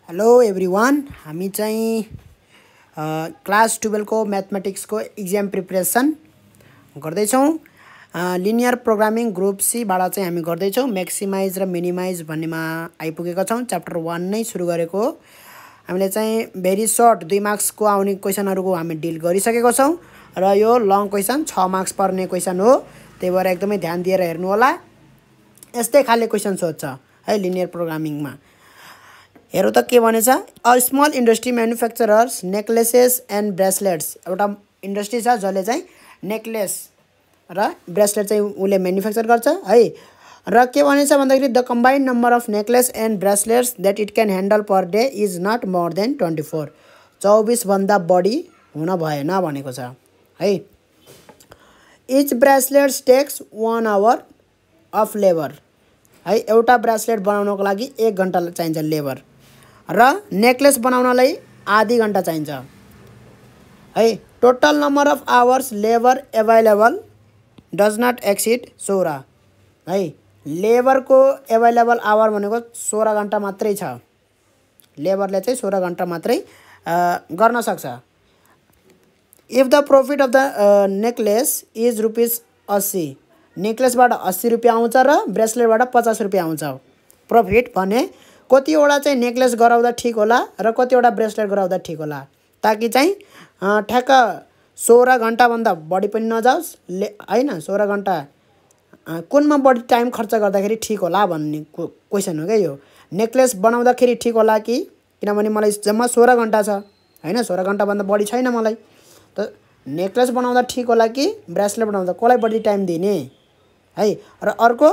Hello everyone, हामी चाहिँ class 12 को मैथमेटिक्स को इक्जाम प्रिपरेसन गर्दैछौँ। लिनियर प्रोग्रामिङ ग्रुप सी बाट चाहिँ हामी गर्दैछौँ। मैक्सिमाइज र मिनिमाइज भन्नेमा आइपुगेका छौँ। च्याप्टर 1 नै सुरु गरेको। हामीले चाहिँ भेरी सर्ट 2 मार्क्स को आउने क्वेशनहरुको हामी डिल गरिसकेको छौँ र यो लङ क्वेशन 6 मार्क्स पर्ने क्वेशन हो। त्यही भएर एकदमै ध्यान दिएर हेर्नु होला। यस्तै खाले क्वेशन सोध्छ है लिनियर प्रोग्रामिङमा। हेरौँ त के भनेछ। A small industry manufacturers necklaces and bracelets. एउटा इन्डस्ट्री छ जसले चाहिँ नेकलेस र ब्रेसलेट चाहिँ उले म्यानुफ्याक्चर गर्छ है। र के भनेछ भन्दाखेरि the combined number of necklace and bracelets that it can handle per day is not more than 24। 24 भन्दा बढी हुन भएन भनेको छ है। Each bracelets takes 1 hour of labour है। एउटा ब्रेसलेट बनाउनको लागि 1 घण्टा चाहिन्छ लेबर र नेकलेस बनाउनलाई आधी घण्टा चाहिन्छ है। Total number of hours labour available does not exceed 16 है। लेबर को एभाइलेबल आवर भनेको 16 घण्टा मात्रै छ। लेबरले चाहिँ 16 घण्टा मात्रै गर्न सक्छ। If the profit of the necklace is ₹80, नेकलेसबाट 80 रुपैयाँ आउँछ र ब्रेसलेटबाट 50 रुपैयाँ आउँछ। प्रॉफिट भने कतिवटा चाहिँ नेकलेस गराउँदा ठीक होला र कतिवटा ब्रेसलेट गराउँदा ठीक होला, ताकि चाहिँ ठ्याक्क 16 घण्टा भन्दा बढी पनि नजाओस् हैन। 16 घण्टा कुनमा बढी टाइम खर्च गर्दाखेरि ठीक होला भन्ने क्वेशन हो क्या यो। नेकलेस बनाउँदाखेरि ठीक होला कि, किनभने मलाई जम्मा 16 घण्टा छ हैन। 16 घण्टा भन्दा बढी छैन मलाई, त नेकलेस बनाउँदा ठीक होला कि ब्रेसलेट बनाउँदा, कसलाई बढी टाइम दिने है। र अर्को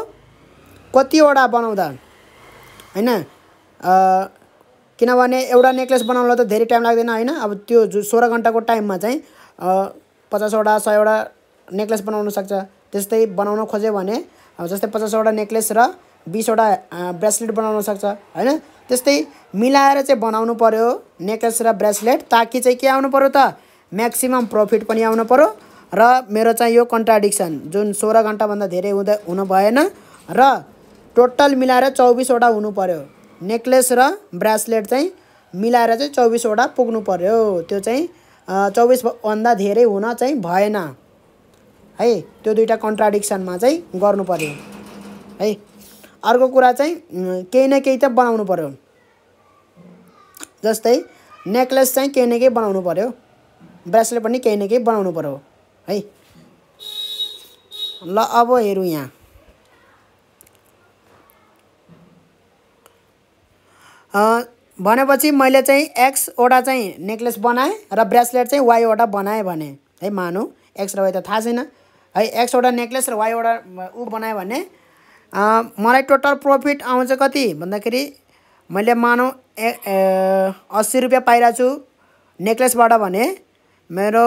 कतिवटा बनाउँदा हैन, किनभने एउटा नेकलेस बनाउनलाई त धेरै टाइम लाग्दैन हैन। अब त्यो 16 घण्टाको टाइममा चाहिँ 50 वटा 100 वटा नेकलेस बनाउन सक्छ। त्यस्तै बनाउन खोज्यो भने अब जस्तै 50 वटा नेकलेस र 20 वटा ब्रेसलेट बनाउन सक्छ हैन। त्यस्तै मिलाएर चाहिँ बनाउनु पर्यो नेकलेस र ब्रेसलेट, ताकि चाहिँ के आउनु पर्यो त म्याक्सिमम प्रॉफिट पनि आउनु पर्यो। र मेरो चाहिँ यो कन्ट्राडिक्सन जुन 16 घण्टा भन्दा धेरै हुन भएन र टोटल मिलाएर 24 वटा हुनु पर्यो। नेकलेस र ब्रेसलेट चाहिँ मिलाएर चाहिँ 24 वटा पुग्नु पर्यो। त्यो चाहिँ 24 भन्दा धेरै हुन चाहिँ भएन है। त्यो दुईटा कन्ट्राडिक्सनमा चाहिँ गर्नु पर्यो है। अर्को कुरा चाहिँ केही न केही त बनाउनु पर्यो। जस्तै नेकलेस चाहिँ केही न केही बनाउनु पर्यो, ब्रेसलेट पनि केही न केही बनाउनु पर्यो है। ल अब हेरौँ यहाँ। भनेपछि मैले चाहिँ x वटा चाहिँ नेकलेस बनाएँ र ब्रेसलेट चाहिँ y वटा बनाएँ भने है। मानौँ x र y त थाहा छैन है। x वटा नेकलेस र y वटा ऊ बनाएँ भने मलाई टोटल प्रॉफिट आउँछ कति भन्दाखेरि मैले मानौँ 80 रुपैयाँ पाइरहेको छु नेकलेसबाट भने मेरो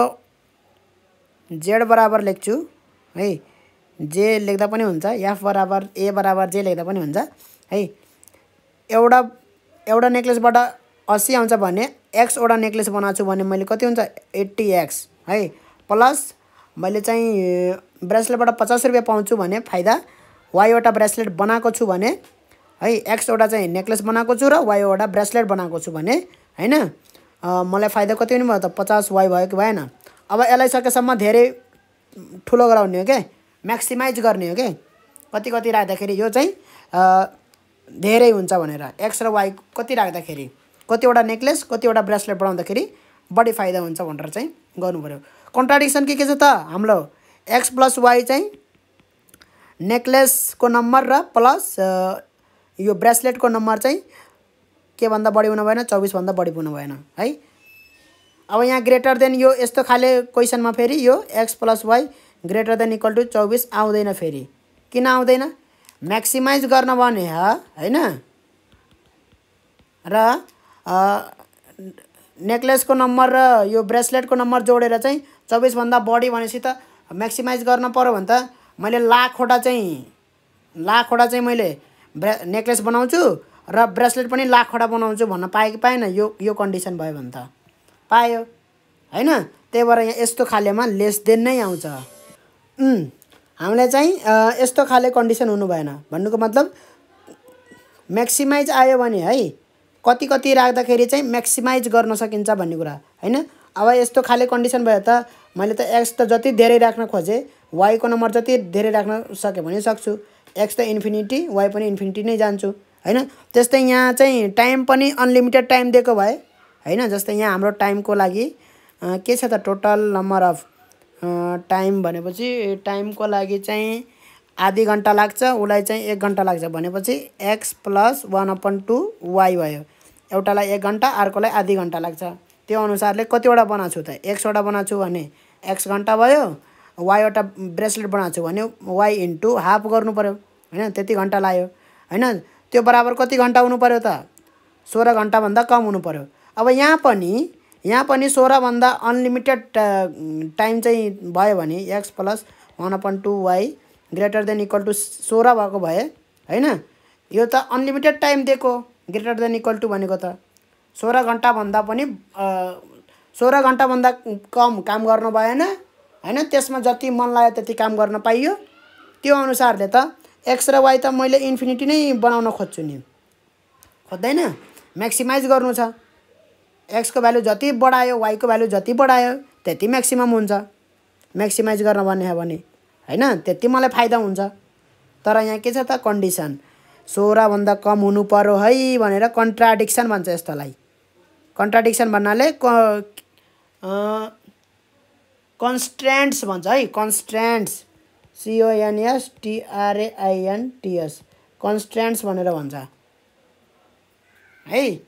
z बराबर लेख्छु है। जे लेख्दा पनि हुन्छ, f बराबर a बराबर जे लेख्दा पनि हुन्छ है। एउटा नेकलेसबाट 80 आउँछ भने x वटा नेकलेस बनाएको छु भने मैले कति हुन्छ 80x है। प्लस मैले चाहिँ ब्रेसलेटबाट 50 रुपैयाँ पाउँछु भने फाइदा, y वटा ब्रेसलेट बनाएको छु भने है, x वटा चाहिँ नेकलेस बनाएको छु र y वटा ब्रेसलेट बनाएको छु भने हैन, मलाई फाइदा कति हुने भयो त 50y भयो कि भएन। अब यसलाई सकेसम्म धेरै ठुलो गराउने हो के, म्याक्सिमाइज गर्ने हो के। कति कति राख्दाखेरि यो चाहिँ धेरै हुन्छ भनेर x र y कति राख्दाखेरि, कतिवटा नेकलेस कतिवटा ब्रेसलेट बनाउँदाखेरि बढी फाइदा हुन्छ भनेर चाहिँ गर्नु पर्यो। कन्ट्राडिक्सन के छ त हाम्रो x + y चाहिँ नेकलेसको नम्बर र प्लस यो ब्रेसलेटको नम्बर चाहिँ के भन्दा बढी हुन भएन, 24 भन्दा बढी हुन भएन है। अब यहाँ ग्रेटर देन यो यस्तो खाले क्वेशनमा फेरि यो x + y greater than equal to 24 आउँदैन। फेरि किन आउँदैन, म्याक्सिमाइज गर्न भने हैन। र नेकलेसको नम्बर र यो ब्रेसलेटको नम्बर जोडेर चाहिँ 24 भन्दा बढी भनेपछि त म्याक्सिमाइज गर्न पर्यो भने त मैले लाखवटा चाहिँ मैले नेकलेस बनाउँछु र ब्रेसलेट पनि लाखवटा बनाउँछु भन्न पाएँ कि पाएन। यो कन्डिसन भयो भने त पायो हैन। त्यही भएर यहाँ यस्तो खालेमा लेस देन नै आउँछ। हामीले चाहिँ यस्तो खाले कन्डिसन हुनु भएन। भन्नुको मतलब म्याक्सिमाइज आयो भने है कति कति राख्दाखेरि चाहिँ म्याक्सिमाइज गर्न सकिन्छ भन्ने कुरा हैन। अब यस्तो खाले कन्डिसन भयो त मैले त x त जति धेरै राख्न खोजे y को नम्बर जति धेरै राख्न सके भने सक्छु। x त इन्फिनिटी y पनि इन्फिनिटी नै जान्छु हैन। त्यस्तै यहाँ चाहिँ टाइम पनि अनलिमिटेड टाइम दिएको भए हैन। जस्तै यहाँ हाम्रो टाइमको लागि के छ त टोटल नम्बर अफ टाइम भनेपछि टाइमको लागि चाहिँ आधी घण्टा लाग्छ उलाई चाहिँ 1 घण्टा लाग्छ भनेपछि x + 1/2 y भयो। एउटालाई 1 घण्टा अर्कोलाई आधी घण्टा लाग्छ। त्यो अनुसारले कतिवटा बनाछु त x वटा बनाछु भने x घण्टा भयो, y वटा ब्रेसलेट बनाछु भने y * हाफ गर्नु पर्यो हैन। त्यति घण्टा लाग्यो हैन। त्यो बराबर कति घण्टा हुनु पर्यो त 16 घण्टा भन्दा कम हुनु पर्यो। अब यहाँ पनि 16 भन्दा अनलिमिटेड टाइम चाहिँ भयो भने x + 1/2 y greater than equal to 16 भएको भए हैन। यो त अनलिमिटेड टाइम दिएको ग्रेटर देन इक्वल टु भनेको त 16 घण्टा भन्दा पनि 16 घण्टा भन्दा कम काम गर्न भएन हैन। त्यसमा जति मन लाग्यो त्यति काम गर्न पाइयो। त्यो अनुसारले त x र y त मैले इन्फिनिटी नै बनाउन खोज्छु नि, खोज्दैन म्याक्सिमाइज गर्नु छ। x को भ्यालु जति बढायो y को भ्यालु जति बढायो त्यति म्याक्सिमम हुन्छ। म्याक्सिमाइज गर्न भन्ने हो भने हैन त्यति मलाई फाइदा हुन्छ। तर यहाँ के छ त कन्डिसन 16 भन्दा कम हुनु पर्यो है भनेर कन्ट्राडिक्सन भन्छ यस्तोलाई। कन्ट्राडिक्सन भन्नाले कन्स्ट्रेन्ट्स भन्छ है। कन्स्ट्रेन्ट्स CONSTRAINTS कन्स्ट्रेन्ट्स भनेर भन्छ है।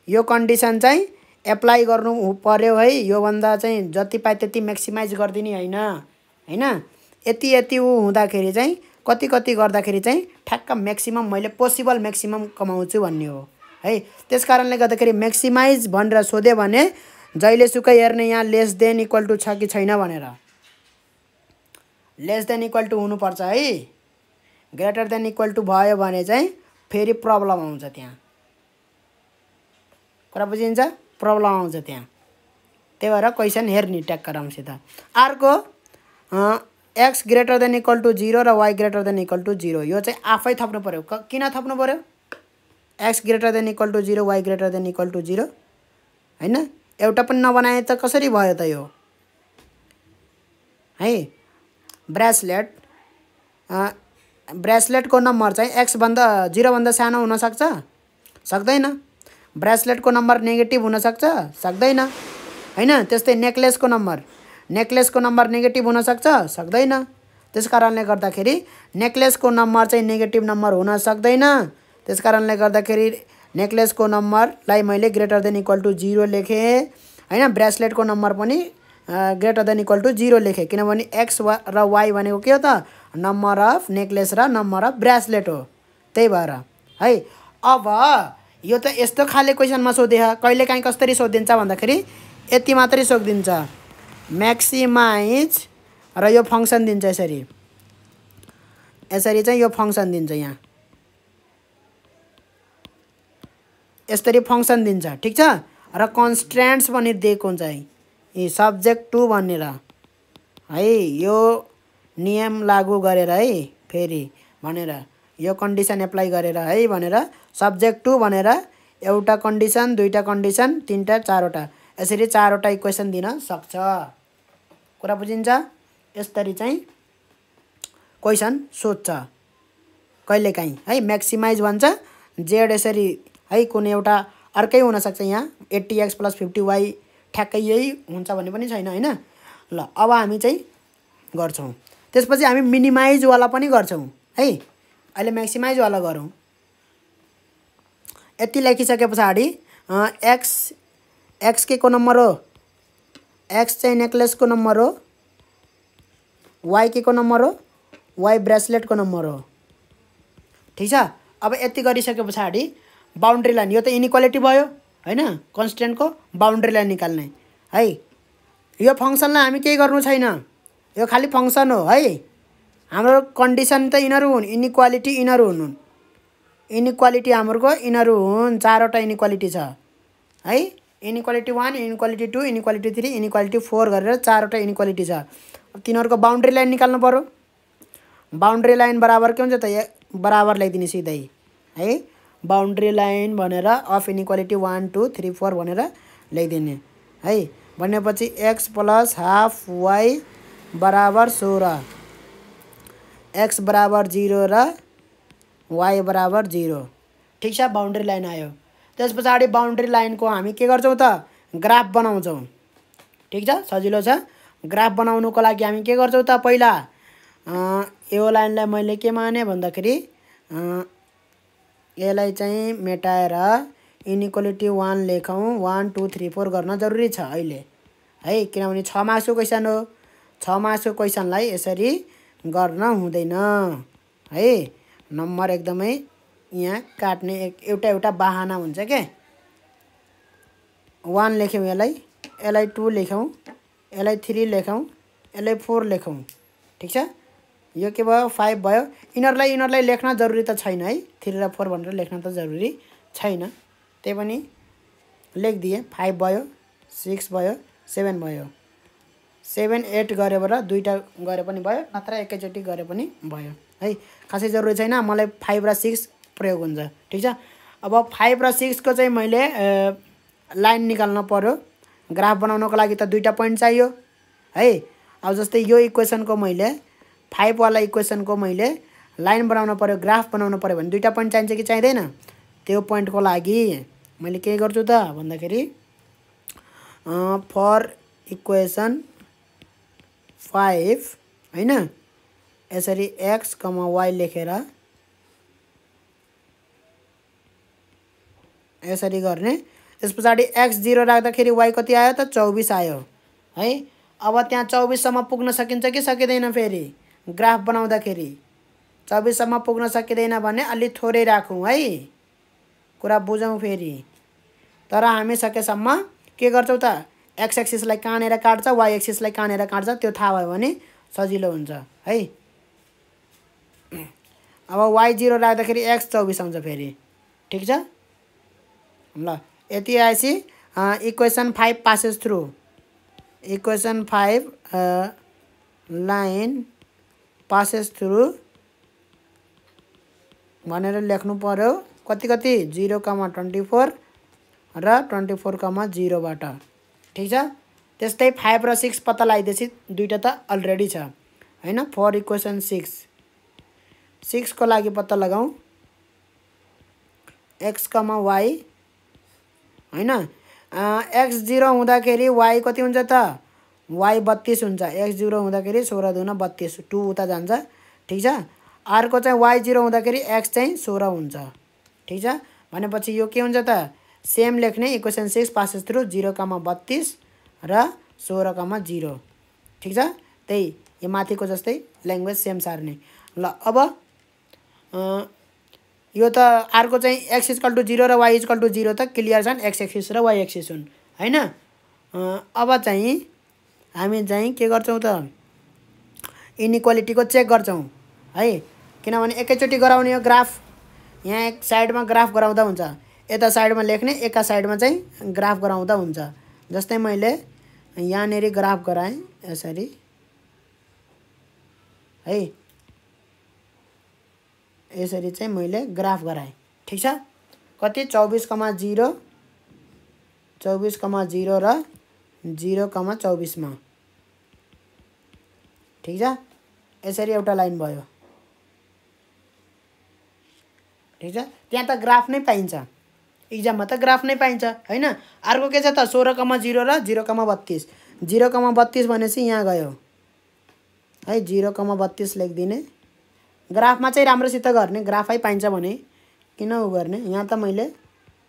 यो कन्डिसन चाहिँ एप्लाई गर्नु पर्यो है। यो भन्दा चाहिँ जति पाए त्यति म्याक्सिमाइज गर्दिनी हैन हैन। यति हुँदाखेरि चाहिँ कति गर्दाखेरि चाहिँ ठ्याक्क म्याक्सिमम मैले पोसिबल म्याक्सिमम कमाउँछु भन्ने हो है। त्यसकारणले गर्दाखेरि म्याक्सिमाइज भनेर सोध्यो भने जहिलेसुकै हेर्ने यहाँ लेस देन इक्वल टु छ कि छैन भनेर। लेस देन इक्वल टु हुनुपर्छ है। ग्रेटर देन इक्वल टु भयो भने चाहिँ फेरि प्रब्लम आउँछ त्यहाँ। कुरा बुझिन्छ? प्रब्लम आउँछ त्यहाँ। त्यही भएर क्वेसन हेर्ने ट्याक्क राम्रोसित। अर्को x greater than equal to 0 र y greater than equal to 0 यो चाहिँ आफै थप्नु पर्यो। किन थप्नु पर्यो? x greater than equal to 0 y greater than equal to 0 हैन। एउटा पनि नबनाए त कसरी भयो त यो है। ब्रेसलेटको नम्बर चाहिँ x भन्दा 0 भन्दा सानो हुन सक्छ? सक्दैन। ब्रेसलेटको नम्बर नेगेटिभ हुन सक्छ? सक्दैन हैन। त्यस्तै नेकलेसको नम्बर नेगेटिभ हुन सक्छ? सक्दैन। त्यसकारणले गर्दाखेरि नेकलेसको नम्बर चाहिँ नेगेटिभ नम्बर हुन सक्दैन। त्यसकारणले गर्दाखेरि नेकलेसको नम्बरलाई मैले ग्रेटर देन इक्वल टु 0 लेखेँ हैन। ब्रेसलेटको नम्बर पनि ग्रेटर देन इक्वल टु 0 लेखेँ किनभने x र y भनेको के हो त नम्बर अफ नेकलेस र नम्बर अफ ब्रेसलेट हो। त्यही भएर है। अब यो त यस्तो खाले क्वेसनमा सोधे कहिलेकाहीँ कसरी सोधिन्छ भन्दाखेरि यति मात्रै सोधिन्छ म्याक्सिमाइज र यो फङ्सन दिन्छ यसरी चाहिँ यो फङ्सन दिन्छ। यहाँ यसरी फङ्सन दिन्छ ठीक छ। र कन्स्ट्रेन्ट्स भनेर दिएको हुन्छ है सब्जेक्ट टु भनेर है। यो नियम लागू गरेर है फेरि भनेर यो कन्डिसन एप्लाई गरेर है भनेर सब्जेक्ट टु भनेर एउटा कन्डिसन दुईटा कन्डिसन तीनटा चारवटा यसरी चारवटा इक्वेसन दिन सक्छ। कुरा बुझिन्छ? यसरी चाहिँ क्वेसन सोध्छ कहिलेकाहीँ है। म्याक्सिमाइज भन्छ जेड यसरी है कुनै एउटा अर्कै हुन सक्छ। यहाँ 80x + 50y ठ्याक्कै यही हुन्छ भन्ने पनि छैन हैन। ल अब हामी चाहिँ गर्छौँ। त्यसपछि हामी मिनिमाइज वाला पनि गर्छौँ है। अहिले म्याक्सिमाइज वाला गरौँ। यति लेखिसके पछाडि x के को नम्बर हो? x चाहिँ नेकलेसको नम्बर हो। y के को नम्बर हो? y ब्रेसलेटको नम्बर हो। ठीक छ। अब यति गरिसके पछाडि बाउन्ड्री लाइन यो त इनइक्वालिटी भयो हैन। कन्स्टेन्टको बाउन्ड्री लाइन निकाल्ने है। यो फङ्सनलाई हामी केही गर्नु छैन। यो खाली फङ्सन हो है। हाम्रो कन्डिसन त यिनीहरू हुन् इनइक्वालिटी यिनीहरू हुन्। इनइक्वालिटी हाम्रो यिनीहरू हुन् चारवटा इनइक्वालिटी छ है। इनइक्वालिटी 1 इनइक्वालिटी 2 इनइक्वालिटी 3 इनइक्वालिटी 4 गरेर चारवटा इनइक्वालिटी छ। तिनीहरूको बाउन्ड्री लाइन निकाल्नु पर्यो। बाउन्ड्री लाइन बराबर के हुन्छ त बराबर ल्याइदिने सिधै है। बाउन्ड्री लाइन भनेर अफ इनइक्वालिटी 1 2 3 4 भनेर लेखिदिने है। भनेपछि x + हाफ y बराबर 16, x बराबर 0 र y बराबर 0। ठिक छ, बाउन्ड्री लाइन आयो। त्यस पछाडि बाउन्ड्री लाइनको हामी के गर्छौँ त, ग्राफ बनाउँछौँ। ठिक छ, सजिलो छ। ग्राफ बनाउनुको लागि हामी के गर्छौँ त, पहिला यो लाइनलाई मैले के माने भन्दाखेरि यसलाई चाहिँ मेटाएर इनइक्वालिटी 1 लेखौँ। 1 2 3 4 गर्न जरुरी छ अहिले है, किनभने 6 मार्क्सको क्वेसन हो। 6 मार्क्सको क्वेसनलाई यसरी गर्न हुँदैन है। नम्बर एकदमै यहाँ काट्ने एउटा बहाना हुन्छ के। 1 लेख्यौँ, यसलाई 2 लेखौँ, यसलाई 3 लेखौँ, यसलाई 4 लेखौँ। ठिक छ, यो के भयो, 5 भयो। यिनीहरूलाई लेख्न जरुरी त छैन है, 3 र 4 भनेर लेख्न त जरुरी छैन। त्यही पनि लेखिदिएँ। 5 भयो, 6 भयो, 7 भयो। 7 8 गरेर दुईटा गरे पनि भयो, नत्र एकैचोटि गरे पनि भयो है। खासै जरुरी छैन, मलाई 5 र 6 प्रयोग हुन्छ। ठिक छ, अब 5 र 6 को चाहिँ मैले लाइन निकाल्न पर्यो। ग्राफ बनाउनको लागि त दुईटा पोइन्ट चाहियो है। अब जस्तै यो इक्वेसनको मैले 5 वाला इक्वेसनको मैले लाइन बनाउन पर्यो, ग्राफ बनाउन पर्यो भने दुईटा पोइन्ट चाहिन्छ कि चाहिँदैन? त्यो पोइन्टको लागि मैले के गर्छु त भन्दाखेरि फर इक्वेसन 5 हैन, यसरी x, y लेखेर यसरी गर्ने। त्यस पछाडि x 0 राख्दाखेरि y कति आयो त, 24 आयो है। अब त्यहाँ 24 सम्म पुग्न सकिन्छ कि सकिँदैन? फेरि ग्राफ बनाउँदाखेरि 24 सम्म पुग्न सकिँदैन भने अलि थोरै राखौँ है, कुरा बुझौँ फेरि। तर हामी सकेसम्म के गर्छौँ त, x एक्सिसलाई कानेर काट्छ, y एक्सिसलाई कानेर काट्छ। त्यो थाहा भयो भने सजिलो हुन्छ है। अब y 0 राख्दाखेरि x 24 आउँछ फेरि। ठिक छ, ल यति आएपछि equation 5 passes through. Equation 5 line passes through भनेर लेख्नु पर्यो। कति 0, 24 र 24, 0 बाट। ठिक छ, त्यस्तै 5 र 6 पत्ता लगाइदिएपछि दुईटा त अलरेडी छ हैन। फर इक्वेसन 6 को लागि पत्ता लगाऊ। x, y हैन। x 0 हुँदाखेरि y कति हुन्छ त, y 32 हुन्छ। x 0 हुँदाखेरि 16 दुना 32, 2 उता जान्छ। ठिक छ, अर्को चाहिँ y 0 हुँदाखेरि x चाहिँ 16 हुन्छ। ठिक छ, भनेपछि यो के हुन्छ त, सेम लेख्ने। इक्वेसन 6 पासेस थ्रु 0, 32 र 16, 0। ठिक छ, त्यही यो माथिको जस्तै ल्याङ्ग्वेज सेम सार्ने। ल अब यो त अर्को चाहिँ x = 0 र y = 0 त क्लियर छन्, x एक्सिस र y एक्सिस हुन् हैन। अब चाहिँ हामी चाहिँ के गर्छौँ त, इनइक्वालिटीको चेक गर्छौँ है। किनभने एकैचोटि गराउने हो ग्राफ। यहाँ एक साइडमा ग्राफ गराउँदा हुन्छ, यता साइडमा लेख्ने, एका साइडमा चाहिँ ग्राफ गराउँदा हुन्छ। जस्तै मैले यहाँनेरि ग्राफ गराएँ यसरी है, यसरी चाहिँ मैले ग्राफ गराएँ। ठिक छ, कति 24, 0, 24, 0 र 0, 24 मा। ठिक छ, यसरी एउटा लाइन भयो। ठिक छ, त्यहाँ त ग्राफ नै पाइन्छ, इक्जाममा त ग्राफ नै पाइन्छ हैन। अर्को के छ त, 16, 0 र 0, 32। 0, 32 भनेपछि यहाँ गयो है, 0, 32 लेखिदिने। ग्राफमा चाहिँ राम्रोसित गर्ने, ग्राफै पाइन्छ भने किन उ गर्ने। यहाँ त मैले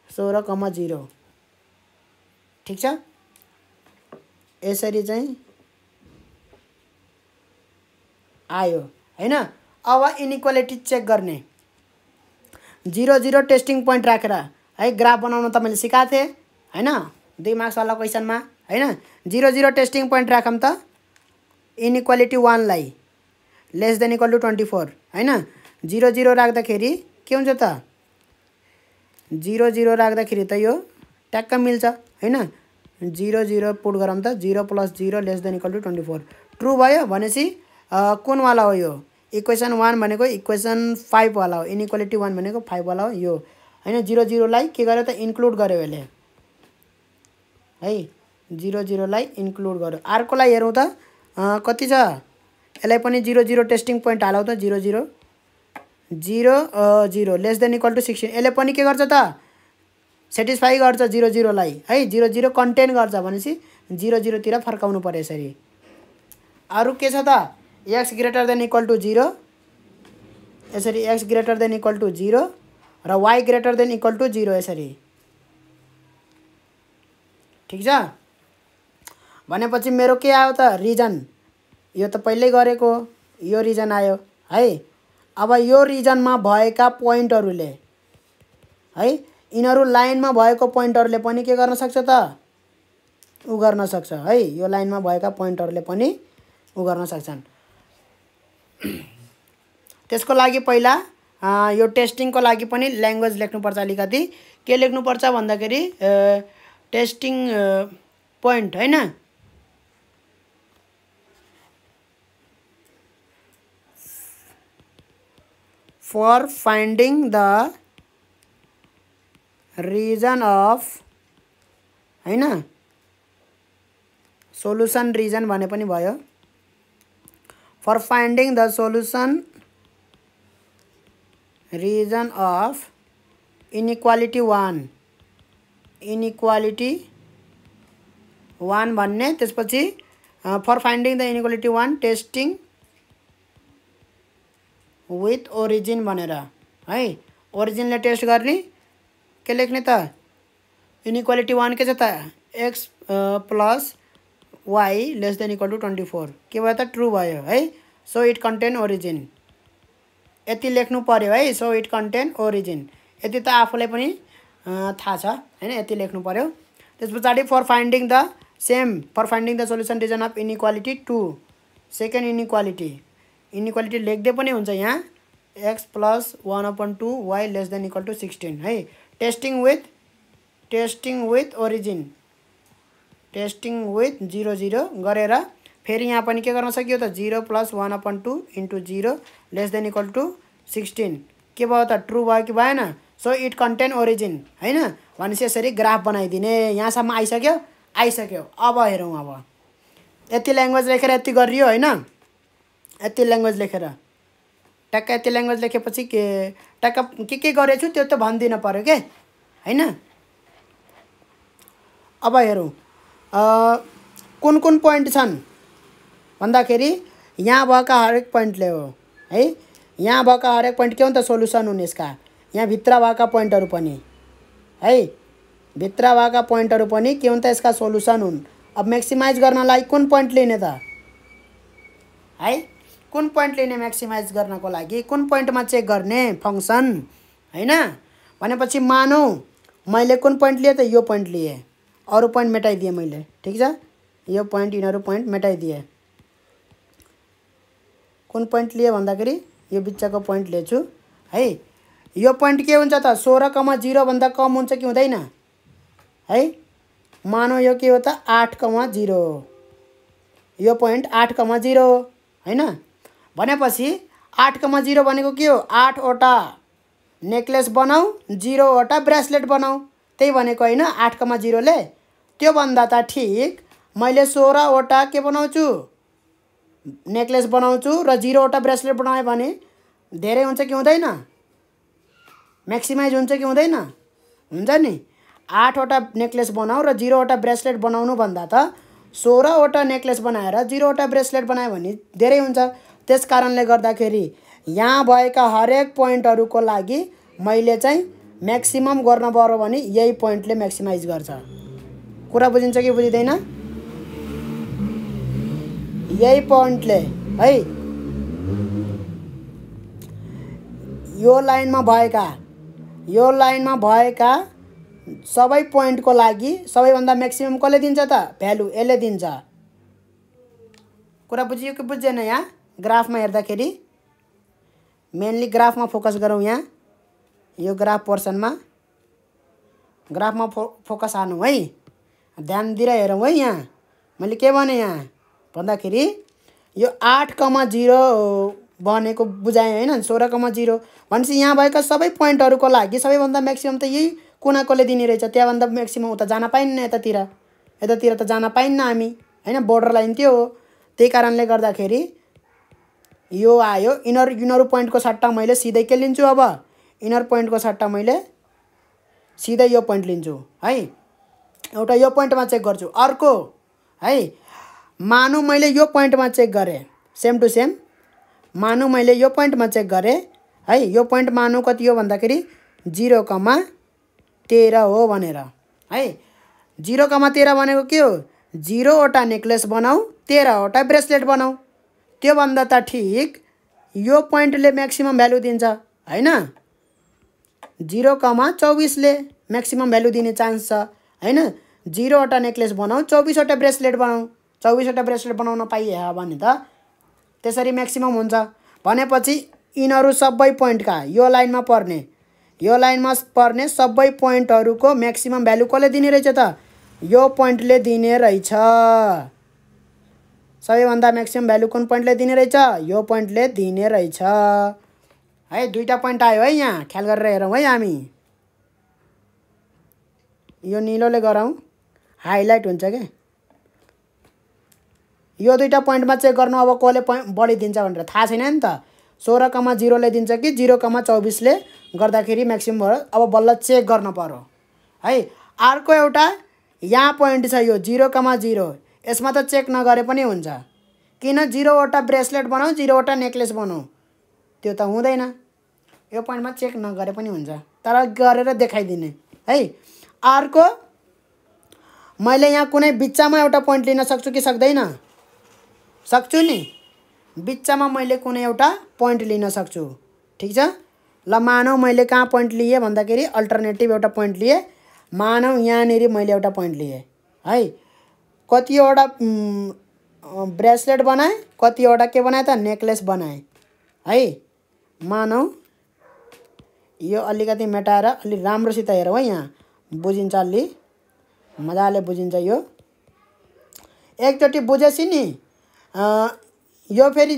16, 0। ठिक छ, यसरी चाहिँ आयो हैन। अब इनइक्वालिटी चेक गर्ने। 0 0 टेस्टिङ पोइन्ट राखेर है ग्राफ बनाउन त मैले सिकाएको थिएँ हैन, 2 मार्क्स वाला क्वेसनमा हैन। 0 0 टेस्टिङ पोइन्ट राखौँ त, इनइक्वालिटी 1 लाई लेस देन इक्वल टु 24 हैन। 0 0 राख्दाखेरि के हुन्छ त, 0 0 राख्दाखेरि त यो ट्याक्क मिल्छ हैन। 0 0 पुट गरौँ त, 0 + 0 less than equal to 24 true भयो भनेपछि कुन वाला हो यो, इक्वेसन 1 भनेको इक्वेसन 5 वाला हो, इनइक्वालिटी 1 भनेको 5 वाला हो यो। हैन 0 0 लाई के गर्यो त इन्क्लुड गर्यो यसले है 0 0 लाई इन्क्लुड गर्यो अर्कोलाई हेरौँ त कति छ यसलाई पनि 0 0 टेस्टिङ पोइन्ट हालौ त 0 0 0 0 लेस देन इक्वल टु 16 यसले पनि के गर्छ त सेटिस्फाई गर्छ 0 0 लाई है 0 0 कन्टेन गर्छ भनेपछि 0 0 तिर फर्काउनु पर्यो यसरी अरु के छ त x greater than equal to 0 यसरी x greater than equal to 0 र y greater than equal to 0 यसरी ठीक छ भनेपछि मेरो के आयो त रिजन यो त पहिल्यै गरेको यो रिजन आयो है अब यो रिजनमा भएका पोइन्टहरुले है यिनहरु लाइनमा भएको पोइन्टहरुले पनि के गर्न सक्छ त उ गर्न सक्छ है यो लाइनमा भएका पोइन्टहरुले पनि उ गर्न सक्छन् त्यसको लागि पहिला यो टेस्टिङको लागि पनि ल्याङ्ग्वेज लेख्नु पर्छ अलिकति के लेख्नु पर्छ भन्दाखेरि टेस्टिङ पोइन्ट हैन for finding the region of हैन सोलुसन रिजन भने पनि भयो for finding the solution region of inequality 1 inequality 1 भन्ने त्यसपछि for finding the inequality 1 testing with origin भनेर है ओरिजिनले टेस्ट गर्ने के लेख्ने त इनइक्वालिटी 1 के छ त x plus y less than equal to 24 के भयो त ट्रु भयो है सो इट कन्टेन ओरिजिन यति लेख्नु पर्यो है सो इट कन्टेन ओरिजिन यति त आफुलाई पनि थाहा छ हैन यति लेख्नु पर्यो त्यसपछि for finding the same for finding the solution region of inequality 2 second inequality लेख्दै पनि हुन्छ यहाँ x plus 1/2 y less than equal to 16 है testing with origin testing with 0 0 गरेर फेरि यहाँ पनि के गर्न सकियो त 0 plus 1/2 into 0 less than equal to 16 के भयो त ट्रु भयो कि भएन सो इट कन्टेन ओरिजिन हैन भनेपछि यसरी ग्राफ बनाइदिने यहाँसम्म आइसक्यो अब हेरौँ अब यति ल्याङ्ग्वेज लेखेर यति गरियो हैन यति ल्याङ्ग्वेज लेखेर टक्क यति ल्याङ्ग्वेज लेखेपछि के टक्क के गरेछु त्यो त भन्दिन पर्यो के हैन अब हेरौँ कुन पोइन्ट छन् भन्दाखेरि यहाँ भएका हरेक पोइन्टले हो है यहाँ भएका हरेक पोइन्ट के हो त सोलुसन हुन् यसका यहाँ भित्र भएका पोइन्टहरु पनि है भित्र भएका पोइन्टहरु पनि के हुन् त यसका सोलुसन हुन् अब म्याक्सिमाइज गर्नलाई कुन पोइन्ट लिने त है कुन पोइन्ट लिने म्याक्सिमाइज गर्नको लागि कुन पोइन्टमा चेक गर्ने फंक्सन हैन भनेपछि मानौ मैले कुन पोइन्ट लिए त यो पोइन्ट लिए अरु पोइन्ट मेटाइदिए मैले ठीक छ यो पोइन्ट यिनीहरु पोइन्ट मेटाइदिए कुन पोइन्ट लिए भन्दाखेरि यो बिचको पोइन्ट लिएछु है यो पोइन्ट के हुन्छ त 16,0 भन्दा कम हुन्छ कि हुँदैन है मानौ यो के हो त 8,0 यो पोइन्ट 8,0 हैन भनेपछि 8,0 भनेको के हो 8 वटा नेकलेस बनाऊ 0 वटा ब्रेसलेट बनाऊ त्यही भनेको हैन 8,0 ले त्यो भन्दा त ठीक मैले 16 वटा के बनाउँछु नेकलेस बनाउँछु र 0 वटा ब्रेसलेट बनाए भने धेरै हुन्छ कि हुँदैन म्याक्सिमाइज हुन्छ कि हुँदैन हुन्छ नि 8 वटा नेकलेस बनाऊ र 0 वटा ब्रेसलेट बनाउनु भन्दा त 16 वटा नेकलेस बनाएर 0 वटा ब्रेसलेट बनायो भने धेरै हुन्छ त्यसकारणले गर्दाखेरि यहाँ भएका हरेक पोइन्टहरुको लागि मैले चाहिँ म्याक्सिमम गर्न पर्यो भने यही पोइन्टले म्याक्सिमाइज गर्छ कुरा बुझिन्छ कि बुझिदैन यही पोइन्टले है यो लाइनमा भएका सबै पोइन्टको लागि सबैभन्दा म्याक्सिमम कसले दिन्छ त भ्यालु यसले दिन्छ कुरा बुझियो कि बुझ्दैन यहाँ ग्राफमा हेर्दाखेरि मेनली ग्राफमा फोकस गरौँ यहाँ यो ग्राफ पोर्सनमा ग्राफमा फोकस हानौँ है ध्यान दिएर हेरौँ है यहाँ मैले के भने यहाँ भन्दाखेरि यो 8,0 भनेको बुझाएँ हैन। 16,0 भनेपछि यहाँ भएका सबै पोइन्टहरूको लागि सबैभन्दा म्याक्सिमम त यही कुनाकोले दिने रहेछ। त्यहाँभन्दा म्याक्सिमम उता जान पाइन्न, यतातिर त जान पाइन्न हामी हैन। बोर्डर लाइन त्यो हो। त्यही कारणले गर्दाखेरि यो आयो। इनर पोइन्टको सट्टा मैले सिधै के लिन्छु अब? इनर पोइन्टको सट्टा मैले सिधै यो पोइन्ट लिन्छु है। एउटा यो पोइन्टमा चेक गर्छु। अर्को है, मानु मैले यो पोइन्टमा चेक गरेँ, सेम टु सेम मानु मैले यो पोइन्टमा चेक गरेँ है। यो पोइन्ट मानु कति हो भन्दाखेरि 0,13 हो भनेर है। 0,13 भनेको के हो? 0वटा नेक्लेस बनाऊ, 13वटा ब्रेसलेट बनाऊ। त्योभन्दा त ठिक यो पोइन्टले म्याक्सिमम भ्यालु दिन्छ हैन। 0,24ले म्याक्सिमम भ्यालु दिने चान्स छ हैन। 0वटा नेक्लेस बनाऊ, 24वटा ब्रेसलेट बनाऊ। 24वटा ब्रेसलेट बनाउन पाइए भने त त्यसरी म्याक्सिमम हुन्छ। भनेपछि यिनीहरू सबै पोइन्टका यो लाइनमा पर्ने सबै पोइन्टहरूको म्याक्सिमम भ्यालु कसले दिने रहेछ त? यो पोइन्टले दिने रहेछ। सबैभन्दा म्याक्सिमम भ्यालु कुन पोइन्टले दिने रहेछ? यो पोइन्टले दिने रहेछ है। दुईटा पोइन्ट आयो है। यहाँ ख्याल गरेर हेरौँ है। हामी यो निलोले गरौँ, हाइलाइट हुन्छ के। यो दुईटा पोइन्टमा चेक गर्नु अब कसले बढी दिन्छ भनेर थाहा छैन नि त। 16,0ले दिन्छ कि 0,24ले गर्दाखेरि म्याक्सिमम भयो। अब बल्ल चेक गर्न पर्यो है। अर्को एउटा यहाँ पोइन्ट छ यो 0,0। यसमा त चेक नगरे पनि हुन्छ। किन? 0वटा ब्रेसलेट बनाऊ, 0वटा नेक्लेस बनाऊ, त्यो त हुँदैन। यो पोइन्टमा चेक नगरे पनि हुन्छ, तर गरेर देखाइदिने है। अर्को मैले यहाँ कुनै बिच्चामा एउटा पोइन्ट लिन सक्छु कि सक्दैन? सक्छु नि। बिच्चामा मैले कुनै एउटा पोइन्ट लिन सक्छु। ठिक छ। ल मानौ मैले कहाँ पोइन्ट लिएँ भन्दाखेरि अल्टरनेटिभ एउटा पोइन्ट लिएँ। मानौ यहाँनिर मैले एउटा पोइन्ट लिएँ है। कतिवटा ब्रेसलेट बनाएँ, कतिवटा के बनाएँ त? नेक्लेस बनाएँ है। मानौ यो अलिकति मेटाएर अलि राम्रोसित हेरौँ है। यहाँ बुझिन्छ, अलि मजाले बुझिन्छ। यो एकचोटि बुझेपछि नि यो फेरि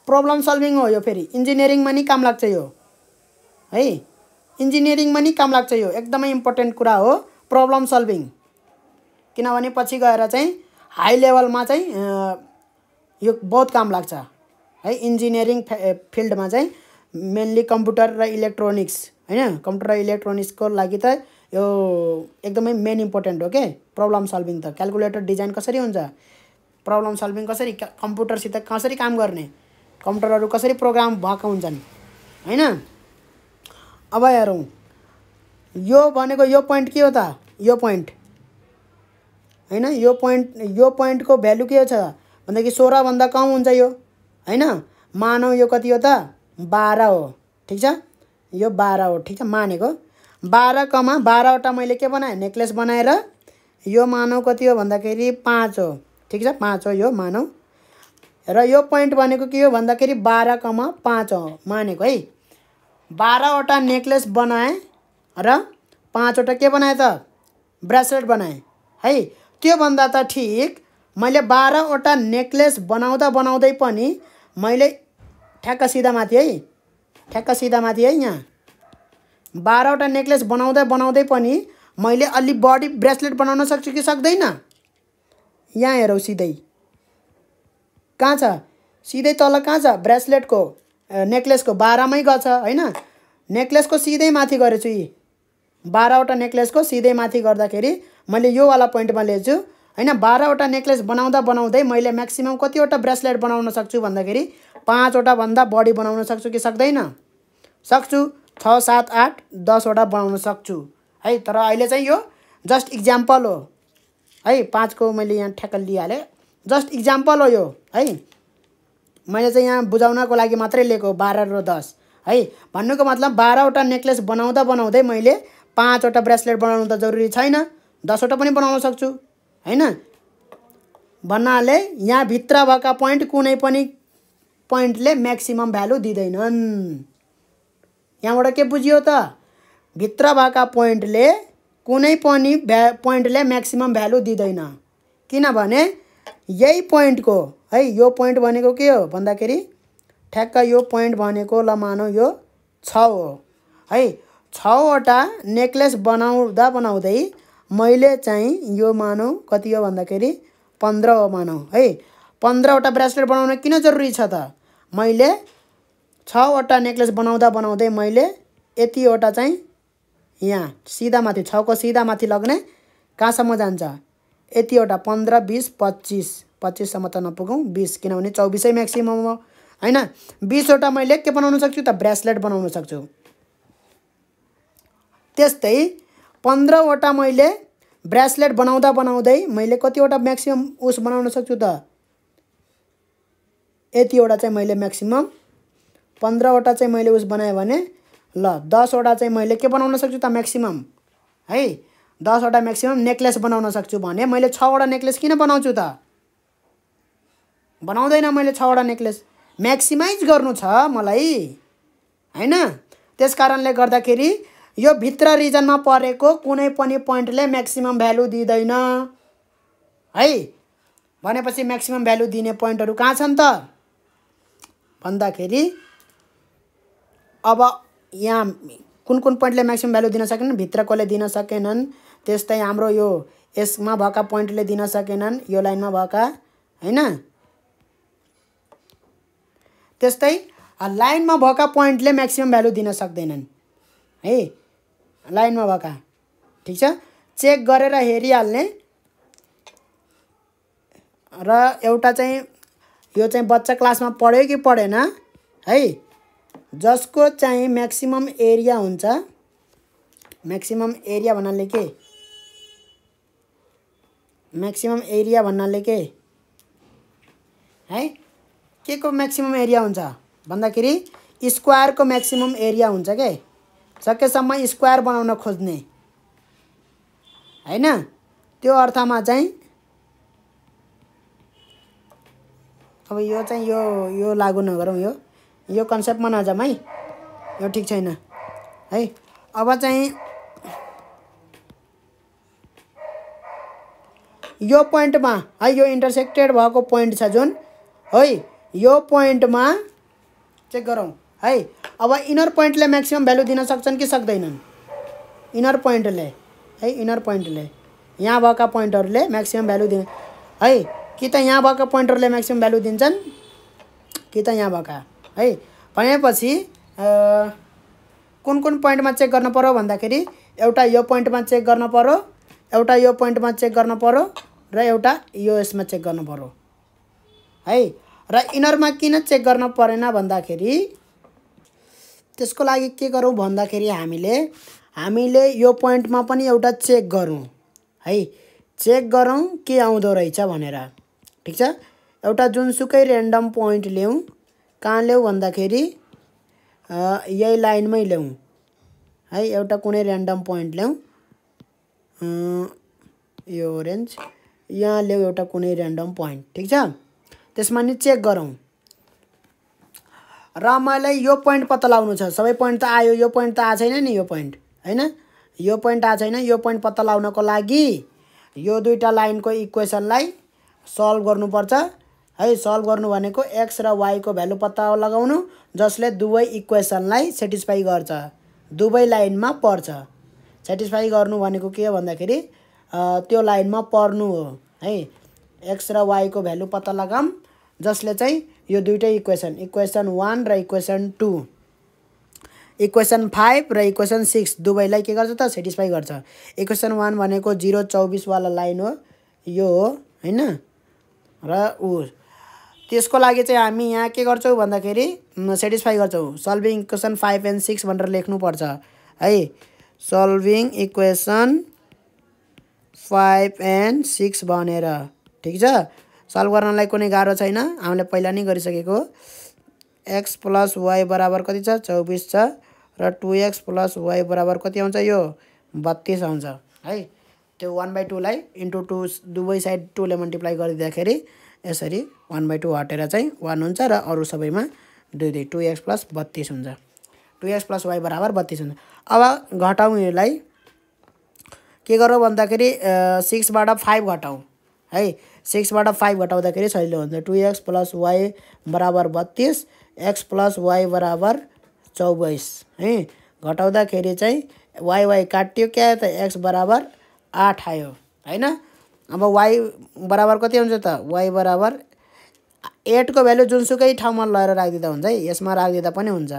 प्रब्लम सल्भिङ हो। यो फेरि इन्जिनियरिङमा नि काम लाग्छ यो है। इन्जिनियरिङमा नि काम लाग्छ यो। एकदमै इम्पोर्टेन्ट कुरा हो प्रब्लम सल्भिङ। किनभने पछि गएर चाहिँ हाई लेभलमा चाहिँ यो बहुत काम लाग्छ है। इन्जिनियरिङ फिल्डमा चाहिँ मेनली कम्प्युटर र इलेक्ट्रोनिक्स हैन। कम्प्युटर र इलेक्ट्रोनिक्सको लागि त यो एकदमै मेन इम्पोर्टेन्ट हो के प्रब्लम सल्भिङ त। क्याल्कुलेटर डिजाइन कसरी हुन्छ, प्रब्लम सल्भिङ कसरी, कम्प्युटरसित कसरी काम गर्ने, कम्प्युटरहरू कसरी प्रोग्राम भएका हुन्छन् हैन। अब हेरौँ यो भनेको यो पोइन्ट के हो त? यो पोइन्ट हैन। यो पोइन्टको भ्यालु के छ भन्दाखेरि 16 भन्दा कम हुन्छ यो हैन। मानौ यो कति हो त? 12 हो। ठिक छ। यो 12 हो। ठिक छ, मानेको 12,12वटा मैले के बनाएँ? नेक्लेस बनाएर यो मानौ कति हो भन्दाखेरि 5 हो। ठिक छ, 5 हो यो मानौ। र यो पोइन्ट भनेको के हो भन्दाखेरि 12,5 हो मानेको है। 12वटा नेक्लेस बनाएँ र 5वटा के बनाएँ त? ब्रेसलेट बनाएँ है। त्योभन्दा त ठिक मैले 12वटा नेक्लेस बनाउँदै पनि मैले ठ्याक्क सिधा माथि है, यहाँ 12वटा नेक्लेस बनाउँदै पनि मैले अलि बढी ब्रेसलेट बनाउन सक्छु कि सक्दैन? यहाँ हेरौँ सिधै कहाँ छ? सिधै तल कहाँ छ? ब्रेसलेटको नेक्लेसको 12मै गछ हैन। नेक्लेसको सिधै माथि गरेछु। 12वटा नेक्लेसको सिधै माथि गर्दाखेरि मैले यो वाला पोइन्टमा ल्याउँछु हैन। 12वटा नेक्लेस बनाउँदै मैले म्याक्सिमम कतिवटा ब्रेसलेट बनाउन सक्छु भन्दाखेरि 5वटा भन्दा बढी बनाउन सक्छु कि सक्दैन? सक्छु। 6, 7, 8, 10वटा बनाउन सक्छु है। तर अहिले चाहिँ यो जस्ट इक्जाम्पल हो है। 5को मैले यहाँ ठ्याक्क लिइहालेँ। जस्ट इक्जाम्पल हो यो है। मैले चाहिँ यहाँ बुझाउनको लागि मात्रै लिएको 12 र 10 है। भन्नुको मतलब 12वटा नेक्लेस बनाउँदै मैले 5वटा ब्रेसलेट बनाउनु त जरुरी छैन, 10वटा पनि बनाउन सक्छु हैन। भन्नाले यहाँ भित्र भएका पोइन्ट कुनै पनि पोइन्टले म्याक्सिमम भ्यालु दिँदैनन्। यहाँबाट के बुझियो त? भित्र भएका पोइन्टले कुनै पनि पोइन्टले म्याक्सिमम भ्यालु दिँदैन। किनभने यही पोइन्टको है, यो पोइन्ट भनेको के हो भन्दाखेरि ठ्याक्क यो पोइन्ट भनेको ल मानौ यो 6 हो है। 6वटा नेकलेस बनाउँदा बनाउँदै मैले चाहिँ यो मानौ कति हो भन्दाखेरि 15 हो मानौ है। 15वटा ब्रेसलेट बनाउन किन जरुरी छ त? मैले 6वटा नेकलेस बनाउँदा बनाउँदै मैले यतिवटा चाहिँ यहाँ सिधा माथि 6 को सिधा माथि लग्ने कहाँसम्म जान्छ यतिवटा 15 20 25 25 सम्म त नपुगौँ 20 किनभने 24 म्याक्सिमम हो हैन। 20वटा मैले के बनाउन सक्छु त ब्रेसलेट बनाउन सक्छु। त्यस्तै 15वटा मैले ब्रेसलेट बनाउँदा बनाउँदै मैले कतिवटा म्याक्सिमम उस बनाउन सक्छु त यतिवटा चाहिँ मैले म्याक्सिमम 15वटा चाहिँ मैले उस बनाएँ भने ल 10वटा चाहिँ मैले के बनाउन सक्छु त म्याक्सिमम है। 10वटा म्याक्सिमम नेकलेस बनाउन सक्छु भने मैले 6वटा नेकलेस किन बनाउँछु त? बनाउँदैन मैले 6वटा नेकलेस, म्याक्सिमाइज गर्नु छ मलाई हैन। त्यसकारणले गर्दाखेरि यो भित्र रिजनमा परेको कुनै पनि पोइन्टले म्याक्सिमम भ्यालु दिँदैन है। भनेपछि म्याक्सिमम भ्यालु दिने पोइन्टहरु कहाँ छन् त भन्दाखेरि अब यहाँ कुन कुन पोइन्टले म्याक्सिमम भ्यालु दिन सकेनन्, भित्रकोले दिन सकेनन्, त्यस्तै हाम्रो यो यसमा भएका पोइन्टले दिन सकेनन्, यो लाइनमा भएका हैन। त्यस्तै लाइनमा भएका पोइन्टले म्याक्सिमम भ्यालु दिन सक्दैनन् है। लाइनमा भएका ठीक छ चेक गरेर हेरिहाल्ने। र एउटा चाहिँ यो चाहिँ बच्चा क्लासमा पढ्यो कि पढेन है। जसको चाहिँ म्याक्सिमम एरिया हुन्छ, म्याक्सिमम एरिया भन्नाले के, म्याक्सिमम एरिया भन्नाले के है, के को म्याक्सिमम एरिया हुन्छ भन्दाखेरि स्क्वायरको म्याक्सिमम एरिया हुन्छ के। सकेसम्म स्क्वायर बनाउन खोज्ने हैन। त्यो अर्थमा चाहिँ अब यो चाहिँ यो लागू नगरौँ, यो कन्सेप्टमा नजाम है, यो ठीक छैन है। अब चाहिँ यो पोइन्टमा है, यो इन्टरसेक्टेड भएको पोइन्ट छ जुन है, यो पोइन्टमा चेक गरौँ है। अब इनर पोइन्टले म्याक्सिमम भ्यालु दिन सक्छन् कि सक्दैनन्? इनर पोइन्टले है, इनर पोइन्टले यहाँ भएका पोइन्टहरुले म्याक्सिमम भ्यालु दिने है। कि त यहाँ भएका पोइन्टहरुले म्याक्सिमम भ्यालु दिन्छन् कि त यहाँ भएका है। भनेपछि कुन कुन पोइन्टमा चेक गर्न पर्यो भन्दाखेरि एउटा यो पोइन्टमा चेक गर्न पर्यो, एउटा यो पोइन्टमा चेक गर्न पर्यो र एउटा यो यसमा चेक गर्न पर्यो है। र इनरमा किन चेक गर्न परेन भन्दाखेरि त्यसको लागि के गरौँ भन्दाखेरि हामीले यो पोइन्टमा पनि एउटा चेक गरौँ है। चेक गरौँ के आउँदो रहेछ भनेर ठीक छ। एउटा जुनसुकै र्यान्डम पोइन्ट ल्याउँ, कहाँ ल्याउँ भन्दाखेरि यही लाइनमै ल्याउँ है। एउटा कुनै र्यान्डम पोइन्ट ल्याउँ, यो ओरेन्ज यहाँ ल्याउँ एउटा कुनै र्यान्डम पोइन्ट ठीक छ। त्यसमा नि चेक गरौँ र मलाई यो पोइन्ट पत्ता लगाउनु छ। सबै पोइन्ट त आयो, यो पोइन्ट त आएको छैन नि, यो पोइन्ट हैन, यो पोइन्ट आएको छैन। यो पोइन्ट पत्ता लगाउनको लागि यो दुईटा लाइनको इक्वेसनलाई सल्भ गर्नुपर्छ है। सल्भ गर्नु भनेको x र y को भ्यालु पत्ता लगाउनु जसले दुवै इक्वेसनलाई सेटिस्फाई गर्छ, दुवै लाइनमा पर्छ। सेटिस्फाई गर्नु भनेको के हो भन्दाखेरि त्यो लाइनमा पर्नु हो है। x र y को भ्यालु पत्ता लगाम जसले चाहिँ यो दुईटै इक्वेसन 1 र इक्वेसन 2, इक्वेसन 5 र इक्वेसन 6 दुवैलाई के गर्छ त सेटिस्फाई गर्छ। इक्वेसन 1 भनेको 0 24 वाला लाइन हो, यो हो हैन। र त्यसको लागि चाहिँ हामी यहाँ के गर्छौँ भन्दाखेरि सेटिस्फाई गर्छौँ। सल्भिङ इक्वेसन 5 एन्ड 6 भनेर लेख्नुपर्छ है। सल्भिङ इक्वेसन 5 एन्ड 6 भनेर ठीक छ। सल्भ गर्नलाई कुनै गाह्रो छैन, हामीले पहिला नै गरिसकेको। x + y बराबर कति छ 24 छ र 2x + y बराबर कति आउँछ यो 32 आउँछ है। त्यो 1/2 लाई इन्टु 2 दुवै साइड 2 ले मल्टिप्लाई गरिदिँदाखेरि यसरी 1/2 हटेर चाहिँ 1 हुन्छ र अरु सबैमा 2x + 32 हुन्छ। 2x + y बराबर 32 हुन्छ। अब घटाउँ यसलाई, के गरौँ भन्दाखेरि 6 बाट 5 घटाउँ है। 6 बाट 5 घटाउँदाखेरि सजिलो हुन्छ। 2x + y बराबर 32, x + y बराबर 24 है। घटाउँदाखेरि चाहिँ y काट्यो, क्या त x बराबर 8 आयो हैन। अब y बराबर कति हुन्छ त? y बराबर 8 को भ्यालु जुनसुकै ठाउँमा लगेर राखिदिँदा हुन्छ है, यसमा राखिदिँदा पनि हुन्छ।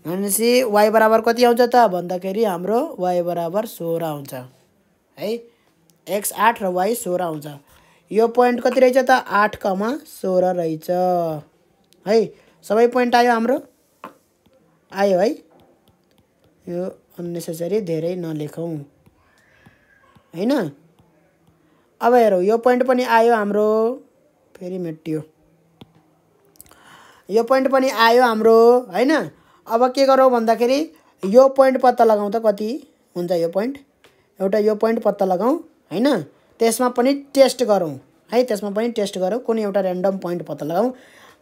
भनेपछि y बराबर कति आउँछ त भन्दाखेरि हाम्रो y बराबर 16 आउँछ है। x 8 र y 16 आउँछ। यो पोइन्ट कति रहेछ त? 8,16 रहेछ है। सबै पोइन्ट आयो हाम्रो, आयो है। यो अननेसेसरी धेरै नलेखौँ हैन। अब हेरौँ, यो पोइन्ट पनि आयो हाम्रो, फेरि मेटियो। यो पोइन्ट पनि आयो हाम्रो हैन। अब के गरौँ भन्दाखेरि यो पोइन्ट पत्ता लगाउँ त कति हुन्छ यो पोइन्ट। एउटा यो पोइन्ट पत्ता लगाउँ हैन। त्यसमा पनि टेस्ट गरौँ है, त्यसमा पनि टेस्ट गरौँ, कुनै एउटा र्यान्डम पोइन्ट पत्ता लगाउँ।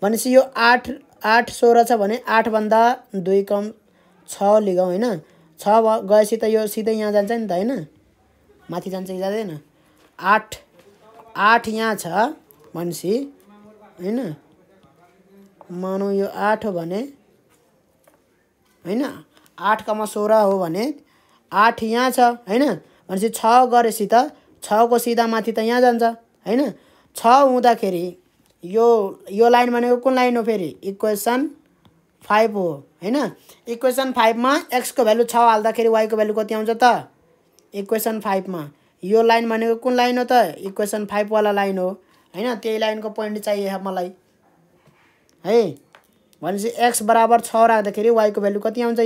भनेपछि यो 8 16 छ भने 8 भन्दा 2 कम 6 लिगौँ हैन। 6 गएपछि त यो सिधै यहाँ जान्छ नि त हैन, माथि जान्छ कि जाँदैन? 8 यहाँ छ भनेपछि हैन, मानौँ यो 8 हो भने हैन, 8,16 हो भने 8 यहाँ छ हैन। भनेपछि 6 गरेपछि त 6 को सिधा माथि त यहाँ जान्छ हैन। 6 हुँदाखेरि यो लाइन भनेको कुन लाइन हो? फेरि इक्वेसन 5 हो हैन। इक्वेसन 5 मा x को भ्यालु 6 हाल्दाखेरि y को भ्यालु कति आउँछ त? इक्वेसन 5 मा यो लाइन भनेको कुन लाइन हो त? इक्वेसन 5 वाला लाइन हो हैन। त्यही लाइनको पोइन्ट चाहिए मलाई है। भनेपछि x बराबर 6 राख्दाखेरि y को भ्यालु कति आउँछ?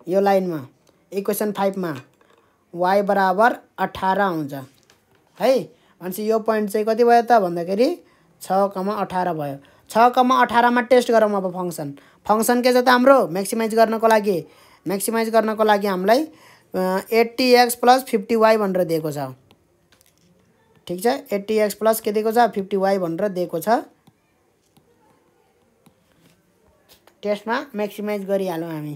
यो लाइनमा इक्वेसन 5 मा y बराबर 18 आउँछ है। भनेपछि यो पोइन्ट चाहिँ कति भयो त भन्दाखेरि 6,18 भयो। 6,18 मा टेस्ट गरौँ अब फंक्सन। फंक्सन के छ त हाम्रो? म्याक्सिमाइज गर्नको लागि हामीलाई 80x + 50y भनेर दिएको छ। ठीक छ, 80x प्लस के दिएको छ? 50y भनेर दिएको छ। टेस्टमा म्याक्सिमाइज गरिहालौँ हामी।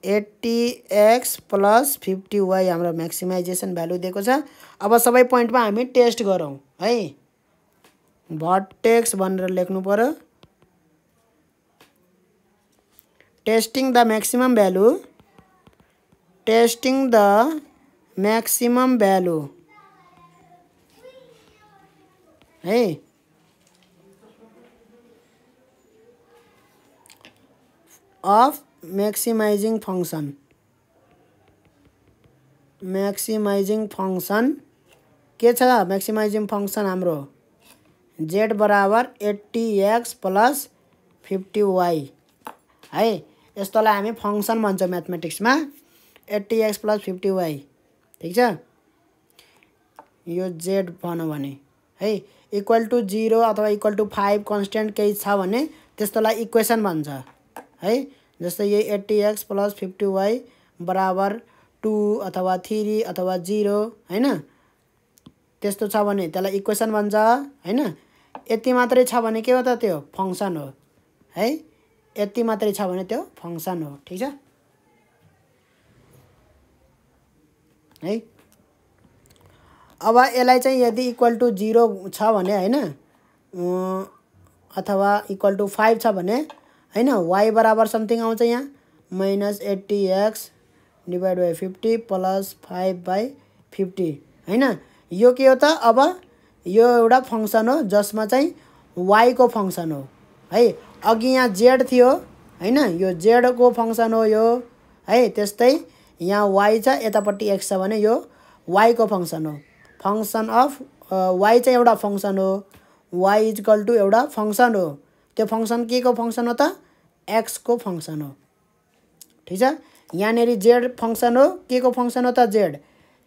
80x + 50y हाम्रो म्याक्सिमाइजेसन भ्यालु दिएको छ। अब सबै पोइन्टमा हामी टेस्ट गरौँ है। भर्टेक्स भनेर लेख्नु पर्यो। Testing the maximum value, testing the maximum value है। Of maximizing function. Maximizing function के छ? म्याक्सिमाइजिङ फंक्सन हाम्रो z बराबर 80x + 50y है। यस्तोलाई हामी फंक्सन भन्छौँ म्याथमेटिक्समा, 80x + 50y। ठीक छ, यो z भनौँ भने है। इक्वल टु 0 अथवा इक्वल टु 5 कन्स्टेन्ट केही छ भने त्यस्तोलाई इक्वेसन भन्छ है। जस्तै यही 80x + 50y बराबर 2 अथवा 3 अथवा 0 हैन, त्यस्तो छ भने त्यसलाई इक्वेसन भन्छ हैन। यति मात्रै छ भने के हो त? त्यो फंक्सन हो है। यति मात्रै छ भने त्यो फंक्सन हो। ठीक छ है। अब यसलाई चाहिँ यदि इक्वल टु 0 छ भने हैन, अथवा इक्वल टु 5 छ भने हैन, y बराबर समथिङ आउँछ यहाँ -80x / 50 + 5/50 हैन। यो के हो त? अब यो एउटा फंक्सन हो जसमा चाहिँ y को फंक्सन हो है। अघि यहाँ z थियो हैन, यो z को फंक्सन हो यो है। त्यस्तै यहाँ y छ, यतापट्टि x छ भने यो y को फंक्सन हो। फंक्सन अफ y चाहिँ एउटा फंक्सन हो, y = एउटा फंक्सन हो। त्यो फंक्सन के को फंक्सन हो त? x को फंक्सन हो। ठीक छ, यहाँनेरि z फंक्सन हो, के को फंक्सन हो त? z,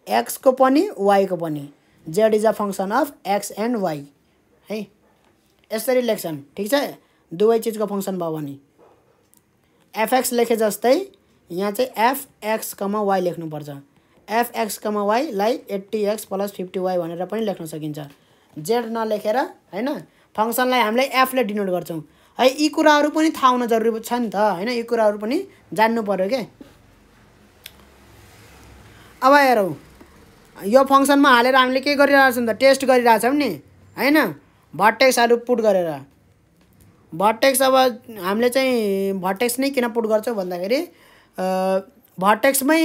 x को पनि y को पनि। z is a function of x and y है। यसरी लेख्छन्। ठीक छ, दुवै चिजको फंक्सन भयो भने fx लेखे जस्तै यहाँ चाहिँ fx, y लेख्नुपर्छ। fx, y लाई 80x + 50y भनेर पनि लेख्न सकिन्छ, z नलेखेर हैन। फंक्सनलाई हामीले f ले डिनोट गर्छौं है। यी कुराहरू पनि थाहा हुन जरुरी छ नि त हैन, यी कुराहरू पनि जान्नु पर्यो के। अब हेरौँ, यो फङ्सनमा हालेर हामीले के गरिरहेछौँ त टेस्ट गरिरहेछौँ नि हैन भर्टेक्सहरू पुट गरेर भर्टेक्स अब हामीले चाहिँ भर्टेक्स नै किन पुट गर्छौँ भन्दाखेरि भर्टेक्समै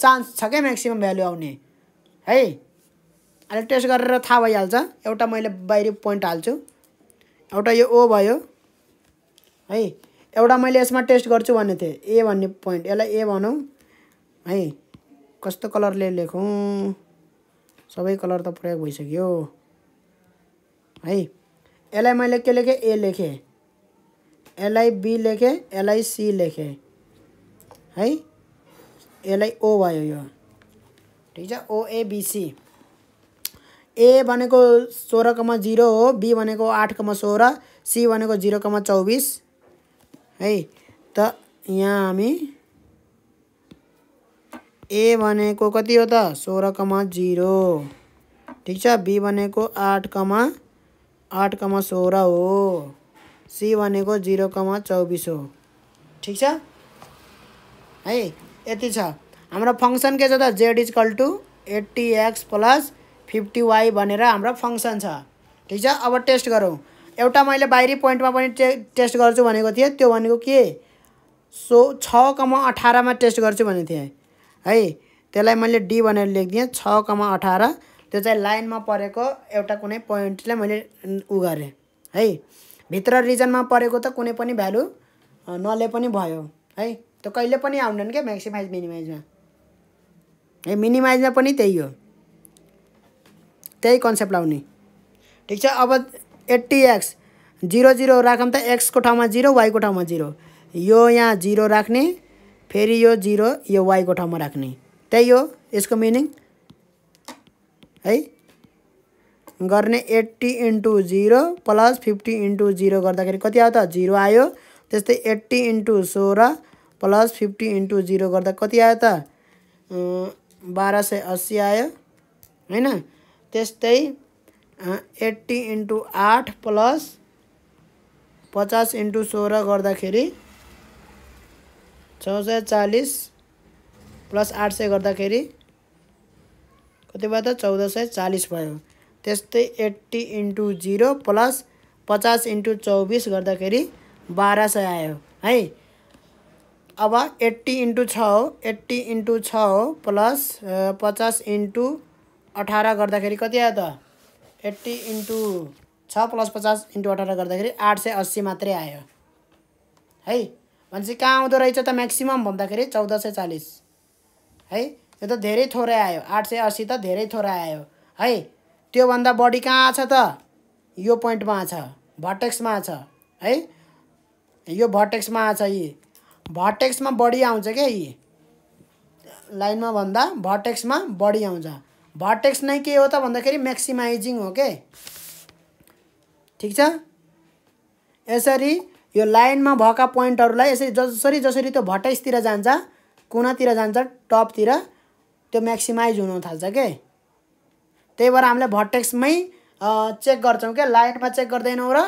चान्स छ क्या म्याक्सिमम भ्यालु आउने है अहिले टेस्ट गरेर थाहा भइहाल्छ एउटा मैले बाहिरी पोइन्ट हाल्छु एउटा यो ओ भयो है एउटा मैले यसमा टेस्ट गर्छु भन्ने थिएँ ए भन्ने पोइन्ट यसलाई ए भनौँ है कस्तो कलरले लेखौँ सबै कलर त प्रयोग भइसक्यो है यसलाई मैले के लेखेँ ए लेखेँ यसलाई बी लेखेँ यसलाई सी लेखेँ है यसलाई ओ भयो यो ठिक छ ओएबिसी ए भनेको 16,0 हो बी भनेको 8,16 सी भनेको 0,24 है त यहाँ हामी ए भनेको कति हो त 16,0 ठिक छ बी भनेको 8,16 हो सी भनेको 0,24 हो ठिक छ है यति छ हाम्रो फङ्सन के छ त z = 80x + 50y भनेर हाम्रो फङ्सन छ ठिक छ अब टेस्ट गरौँ एउटा मैले बाहिरी पोइन्टमा पनि टेस्ट गर्छु भनेको थिएँ त्यो भनेको के 6,18 मा टेस्ट गर्छु भनेको थिएँ है त्यसलाई मैले डी भनेर लेखिदिएँ 6,18 त्यो चाहिँ लाइनमा परेको एउटा कुनै पोइन्टलाई मैले उ गरेँ है भित्र रिजनमा परेको त कुनै पनि भ्यालु नले पनि भयो है त्यो कहिले पनि आउँदैन क्या म्याक्सिमाइज मिनिमाइजमा है मिनिमाइजमा पनि त्यही हो त्यही कन्सेप्ट लाउने ठिक छ अब 80x 0 राखौँ त x को ठाउँमा 0 y को ठाउँमा 0 यो यहाँ 0 राख्ने फेरि यो 0 यो y को ठाउँमा राख्ने त्यही हो यसको मिनिङ है गर्ने 80 × 0 + 50 × 0 गर्दाखेरि कति आयो त 0 आयो त्यस्तै 80 × 16 + 50 × 0 गर्दा कति आयो त 1280 आयो हैन त्यस्तै 80 × 8 + 50 × 16 गर्दाखेरि 640 + 800 गर्दाखेरि कति भयो त 1440 भयो त्यस्तै 80 × 0 + 50 × 24 गर्दाखेरि 1200 आयो है अब 80 × 6 हो 80 × 6 हो प्लस 50 × 18 गर्दाखेरि कति आयो त 80 × 6 + 50 × 18 गर्दाखेरि 880 मात्रै आयो है भनेपछि कहाँ आउँदो रहेछ त म्याक्सिमम भन्दाखेरि 1440 है यो त धेरै थोरै आयो 880 त धेरै थोरै आयो है त्योभन्दा बढी कहाँ छ त यो पोइन्टमा छ भर्टेक्समा छ है यो भर्टेक्समा छ यी भर्टेक्समा बढी आउँछ क्या यी लाइनमा भन्दा भर्टेक्समा बढी आउँछ भर्टेक्स नै के हो त भन्दाखेरि म्याक्सिमाइजिङ हो के ठिक छ यसरी यो लाइनमा भएका पोइन्टहरूलाई यसरी जसरी त्यो भर्टेक्सतिर जान्छ कुनातिर जान्छ टपतिर त्यो म्याक्सिमाइज हुन थाल्छ के त्यही भएर हामीले भर्टेक्समै चेक गर्छौँ के लाइनमा चेक गर्दैनौँ र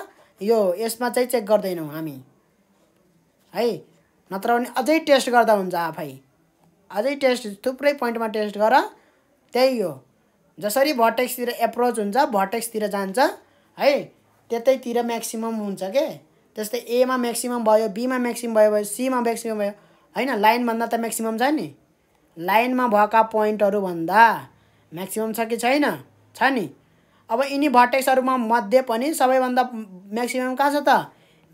यो यसमा चाहिँ चेक गर्दैनौँ हामी है नत्र भने अझै टेस्ट गर्दा हुन्छ आफै अझै टेस्ट थुप्रै पोइन्टमा टेस्ट गर त्यही हो जसरी भर्टेक्सतिर एप्रोच हुन्छ भर्टेक्सतिर जान्छ है त्यतैतिर म्याक्सिमम हुन्छ के त्यस्तै एमा म्याक्सिमम भयो बीमा म्याक्सिमम भयो सीमा म्याक्सिमम भयो हैन लाइन भन्दा त म्याक्सिमम छ नि लाइनमा भएका पोइन्टहरू भन्दा म्याक्सिमम छ कि छैन छ नि अब यिनी भर्टेक्सहरुमा मध्ये पनि सबैभन्दा म्याक्सिमम कहाँ छ त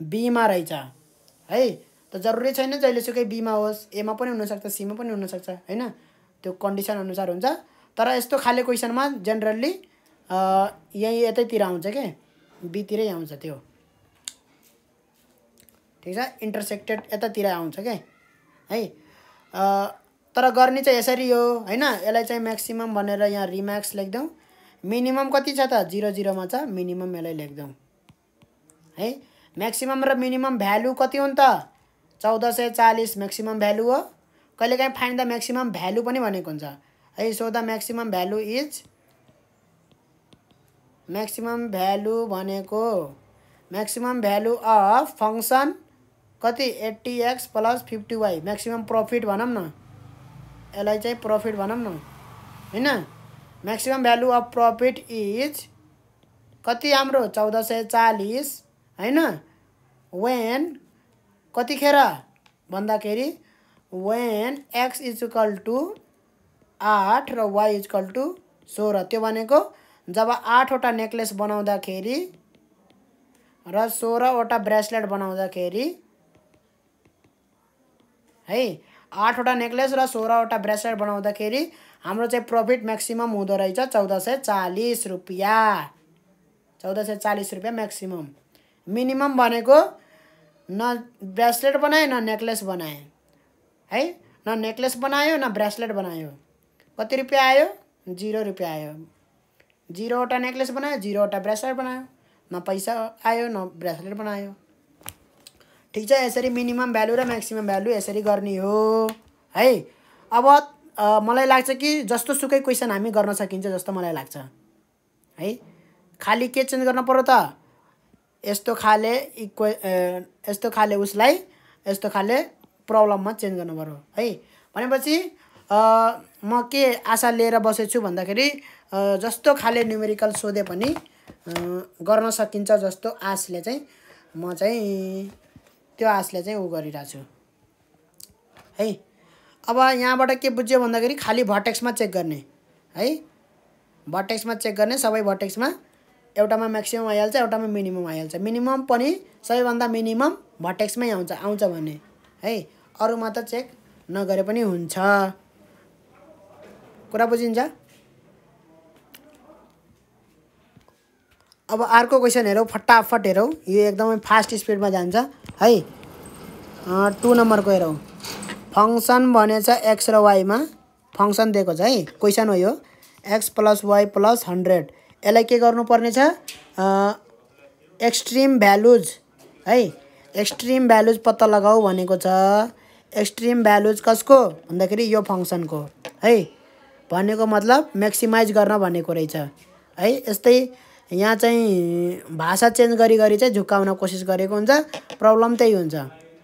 बीमा रहेछ है त जरुरी छैन जहिलेसुकै बीमा होस् एमा पनि हुन सक्छ सीमा पनि हुन सक्छ हैन त्यो कन्डिसन अनुसार हुन्छ तर यस्तो खाले क्वेशनमा जनरली यही यतैतिर आउँछ के बी तिरै आउँछ त्यो ठीक छ इन्टरसेक्टेड यतातिर आउँछ के है तर गर्ने चाहिँ यसरी हो हैन यसलाई चाहिँ म्याक्सिमम भनेर यहाँ रिम्याक्स लेख्दौं मिनिमम कति छ त 00 मा छ मिनिमम यसलाई लेख्दौं है म्याक्सिमम र मिनिमम भ्यालु कति हुन् त 1440 म्याक्सिमम भ्यालु हो कहिलेकाहीँ फाइन्ड द म्याक्सिमम भ्यालु पनि भनेको हुन्छ है so the maximum value is maximum value भनेको म्याक्सिमम भ्यालु अफ फंक्सन कति 80x + 50y म्याक्सिमम प्रॉफिट भनौं न यसलाई चाहिँ प्रॉफिट भनौं न हैन maximum value of profit is कति हाम्रो 1440 हैन when कतिखेर भन्दाखेरि when x is equal to 8 र y इज इक्वल टु 16 त्यो भनेको जब 8 वटा नेकलेस बनाउँदाखेरि र 16 वटा ब्रेसलेट बनाउँदाखेरि है 8 वटा नेकलेस र 16 वटा ब्रेसलेट बनाउँदाखेरि हाम्रो चाहिँ प्रफिट म्याक्सिमम हुँदो रहेछ 1440 रुपैयाँ 1440 रुपैयाँ म्याक्सिमम। मिनिमम भनेको न ब्रेसलेट बनाए न नेकलेस बनाए है न नेकलेस बनायो न ब्रेसलेट बनायो कति रुपैयाँ आयो 0 रुपैयाँ आयो 0 वटा नेकलेस बनायो 0 वटा ब्रेसलेट बनायो न पैसा आयो न ब्रेसलेट बनायो। ठीक छ यसरी मिनिमम भ्यालु र म्याक्सिमम भ्यालु यसरी गर्ने हो है। अब मलाई लाग्छ कि जस्तो सुकै क्वेसन हामी गर्न सकिन्छ जस्तो मलाई लाग्छ है। खाली के चेन्ज गर्न पर्यो त यस्तो खाले उसलाई यस्तो खाले प्रब्लममा चेन्ज गर्नु पर्यो है। भनेपछि म के आशा लिएर बसेछु भन्दाखेरि जस्तो खाले न्युमेरिकल सोधे पनि गर्न सकिन्छ जस्तो आशले चाहिँ म चाहिँ त्यो आशले चाहिँ उ गरिरहेको छु है। अब यहाँबाट के बुझ्यो भन्दाखेरि खाली भर्टेक्समा चेक गर्ने है भर्टेक्समा चेक गर्ने सबै भर्टेक्समा एउटामा म्याक्सिमम आइहाल्छ एउटामा मिनिमम आइहाल्छ। मिनिमम पनि सबैभन्दा मिनिमम भर्टेक्समै आउँछ भन्ने है अरूमा त चेक नगरे पनि हुन्छ। कुरा बुझिन्छ। अब अर्को क्वेसन हेरौँ फटाफट हेरौँ यो एकदमै फास्ट स्पिडमा जान्छ है। 2 नम्बरको हेरौँ फङ्सन भनेछ x र y मा फङ्सन दिएको छ है क्वेसन हो यो x + y + 100 यसलाई के गर्नुपर्ने छ एक्सट्रिम भ्यालुज है एक्सट्रिम भ्यालुज पत्ता लगाऊ भनेको छ। एक्सट्रिम भ्यालुज कसको भन्दाखेरि यो फङ्सनको है भनेको मतलब म्याक्सिमाइज गर्न भनेको रहेछ है। यस्तै यहाँ चाहिँ भाषा चेन्ज गरी चाहिँ झुक्काउन कोसिस गरेको हुन्छ प्रब्लम त्यही हुन्छ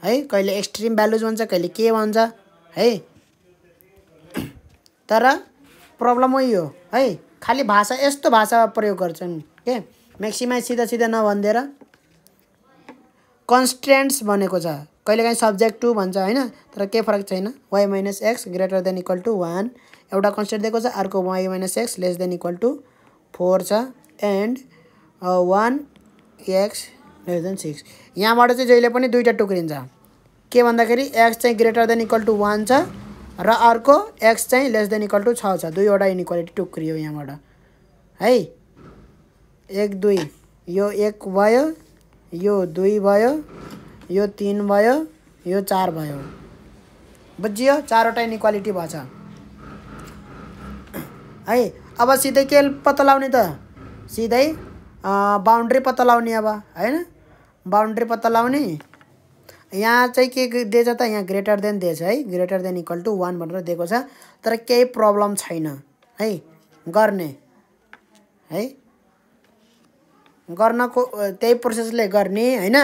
है। कहिले एक्सट्रिम भ्यालुज भन्छ कहिले के भन्छ है तर प्रब्लम हो यो है। खाली भाषा यस्तो भाषा प्रयोग गर्छन् के म्याक्सिमाइज सिधा नभन्देर कन्स्ट्रेन्ट्स भनेको छ कहिलेकाहीँ सब्जेक्ट टु भन्छ हैन तर के फरक छैन y - x > 1 एउटा कन्स्ट्रेन्ट दिएको छ अर्को y - x <= 4 छ एन्ड 1 x < 6 यहाँबाट चाहिँ जहिले पनि दुईटा टुक्रिन्छ के भन्दाखेरि x चाहिँ <= 1 छ र अर्को x चाहिँ <= 6 छ दुईवटा इनइक्वालिटी टुक्रियो यहाँबाट है 1 2 यो 1 भयो यो 2 भयो यो 3 भयो यो 4 भयो बुझियो चारवटा इनइक्वालिटी भछ है। अब सिधै के पत्ता लगाउने त सिधै बाउन्ड्री पत्ता लगाउने अब हैन बाउन्ड्री पत्ता लगाउने यहाँ चाहिँ के दिएछ त यहाँ ग्रेटर देन दिएछ है <= 1 भनेर दिएको छ तर केही प्रब्लम छैन है गर्ने है गर्नको त्यही प्रोसेसले गर्ने हैन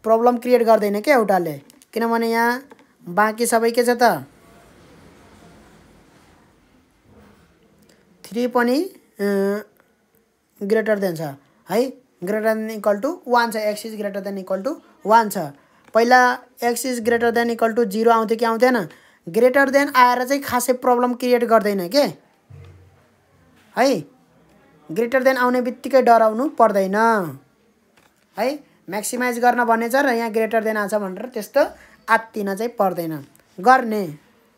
प्रब्लम क्रिएट गर्दैन के एउटाले किनभने यहाँ बाँकी सबै के छ त 3 पनि ग्रेटर देन छ है ग्रेटर देन इक्वल टु 1 छ x is greater than equal to 1 छ। पहिला x is greater than equal to 0 आउँथ्यो कि आउँथेन ग्रेटर देन आएर चाहिँ खासै प्रब्लम क्रिएट गर्दैन के है ग्रेटर देन आउने बित्तिकै डराउनु पर्दैन है म्याक्सिमाइज गर्न भन्ने छ र यहाँ ग्रेटर देन आछ भनेर त्यस्तो आत्तिन चाहिँ पर्दैन गर्ने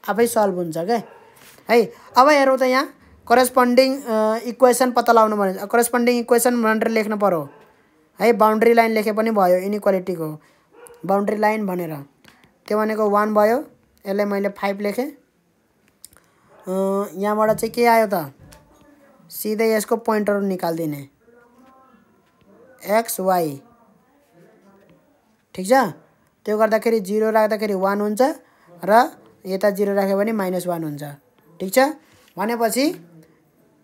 आफै सल्भ हुन्छ के है। अब हेरौँ त यहाँ करेस्पोन्डिङ इक्वेसन पत्ता लगाउनु भने करेस्पोन्डिङ इक्वेसन भनेर लेख्नु पर्यो है बाउन्ड्री लाइन लेखे पनि भयो इनइक्वालिटीको बाउन्ड्री लाइन भनेर त्यो भनेको 1 भयो यसलाई मैले 5 लेखेँ यहाँबाट चाहिँ के आयो त सिधै यसको पोइन्टहरु निकाल्दिने x y ठीक छ त्यो गर्दाखेरि 0 राख्दाखेरि 1 हुन्छ र यता 0 राख्यो भने -1 हुन्छ ठीक छ। भनेपछि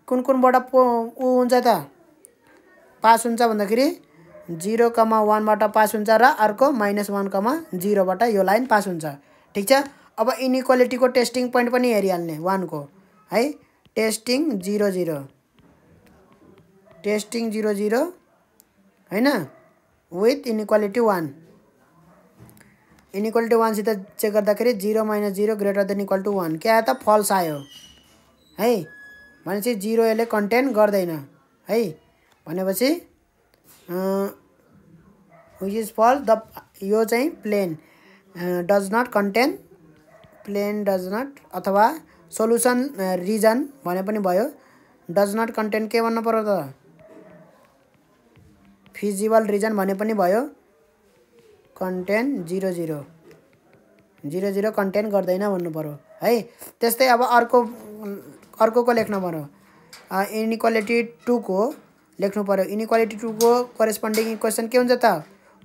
कुनबाट उ हुन्छ त पास हुन्छ भन्दाखेरि 0, 1 बाट पास हुन्छ र अर्को -1, 0 बाट यो लाइन पास हुन्छ ठीक छ। अब इनइक्वालिटी को टेस्टिङ पोइन्ट पनि हेरिहाल्ने 1 को है टेस्टिङ 00 टेस्टिङ 00 हैन विथ इनइक्वालिटी 1 इनइक्वालिटी 1 सित चेक गर्दाखेरि 0 - 0 ग्रेटर देन इक्वल टु 1 के आयो त फल्स आयो है भनेपछि 0 यसले कन्टेन गर्दैन है भनेपछि व्हिच इज फल्स द यो चाहिँ plane does not contain plane does not अथवा सोलुसन रिजन भने पनि भयो डज नट कन्टेन के भन्नु पर्यो त फिजिबल रिजन भने पनि भयो कन्टेन 00 00 कन्टेन गर्दैन भन्नु पर्यो है त्यस्तै अब अर्को लेख्नु पर्यो इनइक्वालिटी 2 को लेख्नु पर्यो इनइक्वालिटी 2 को करेस्पोन्डिङ इक्वेसन के हुन्छ त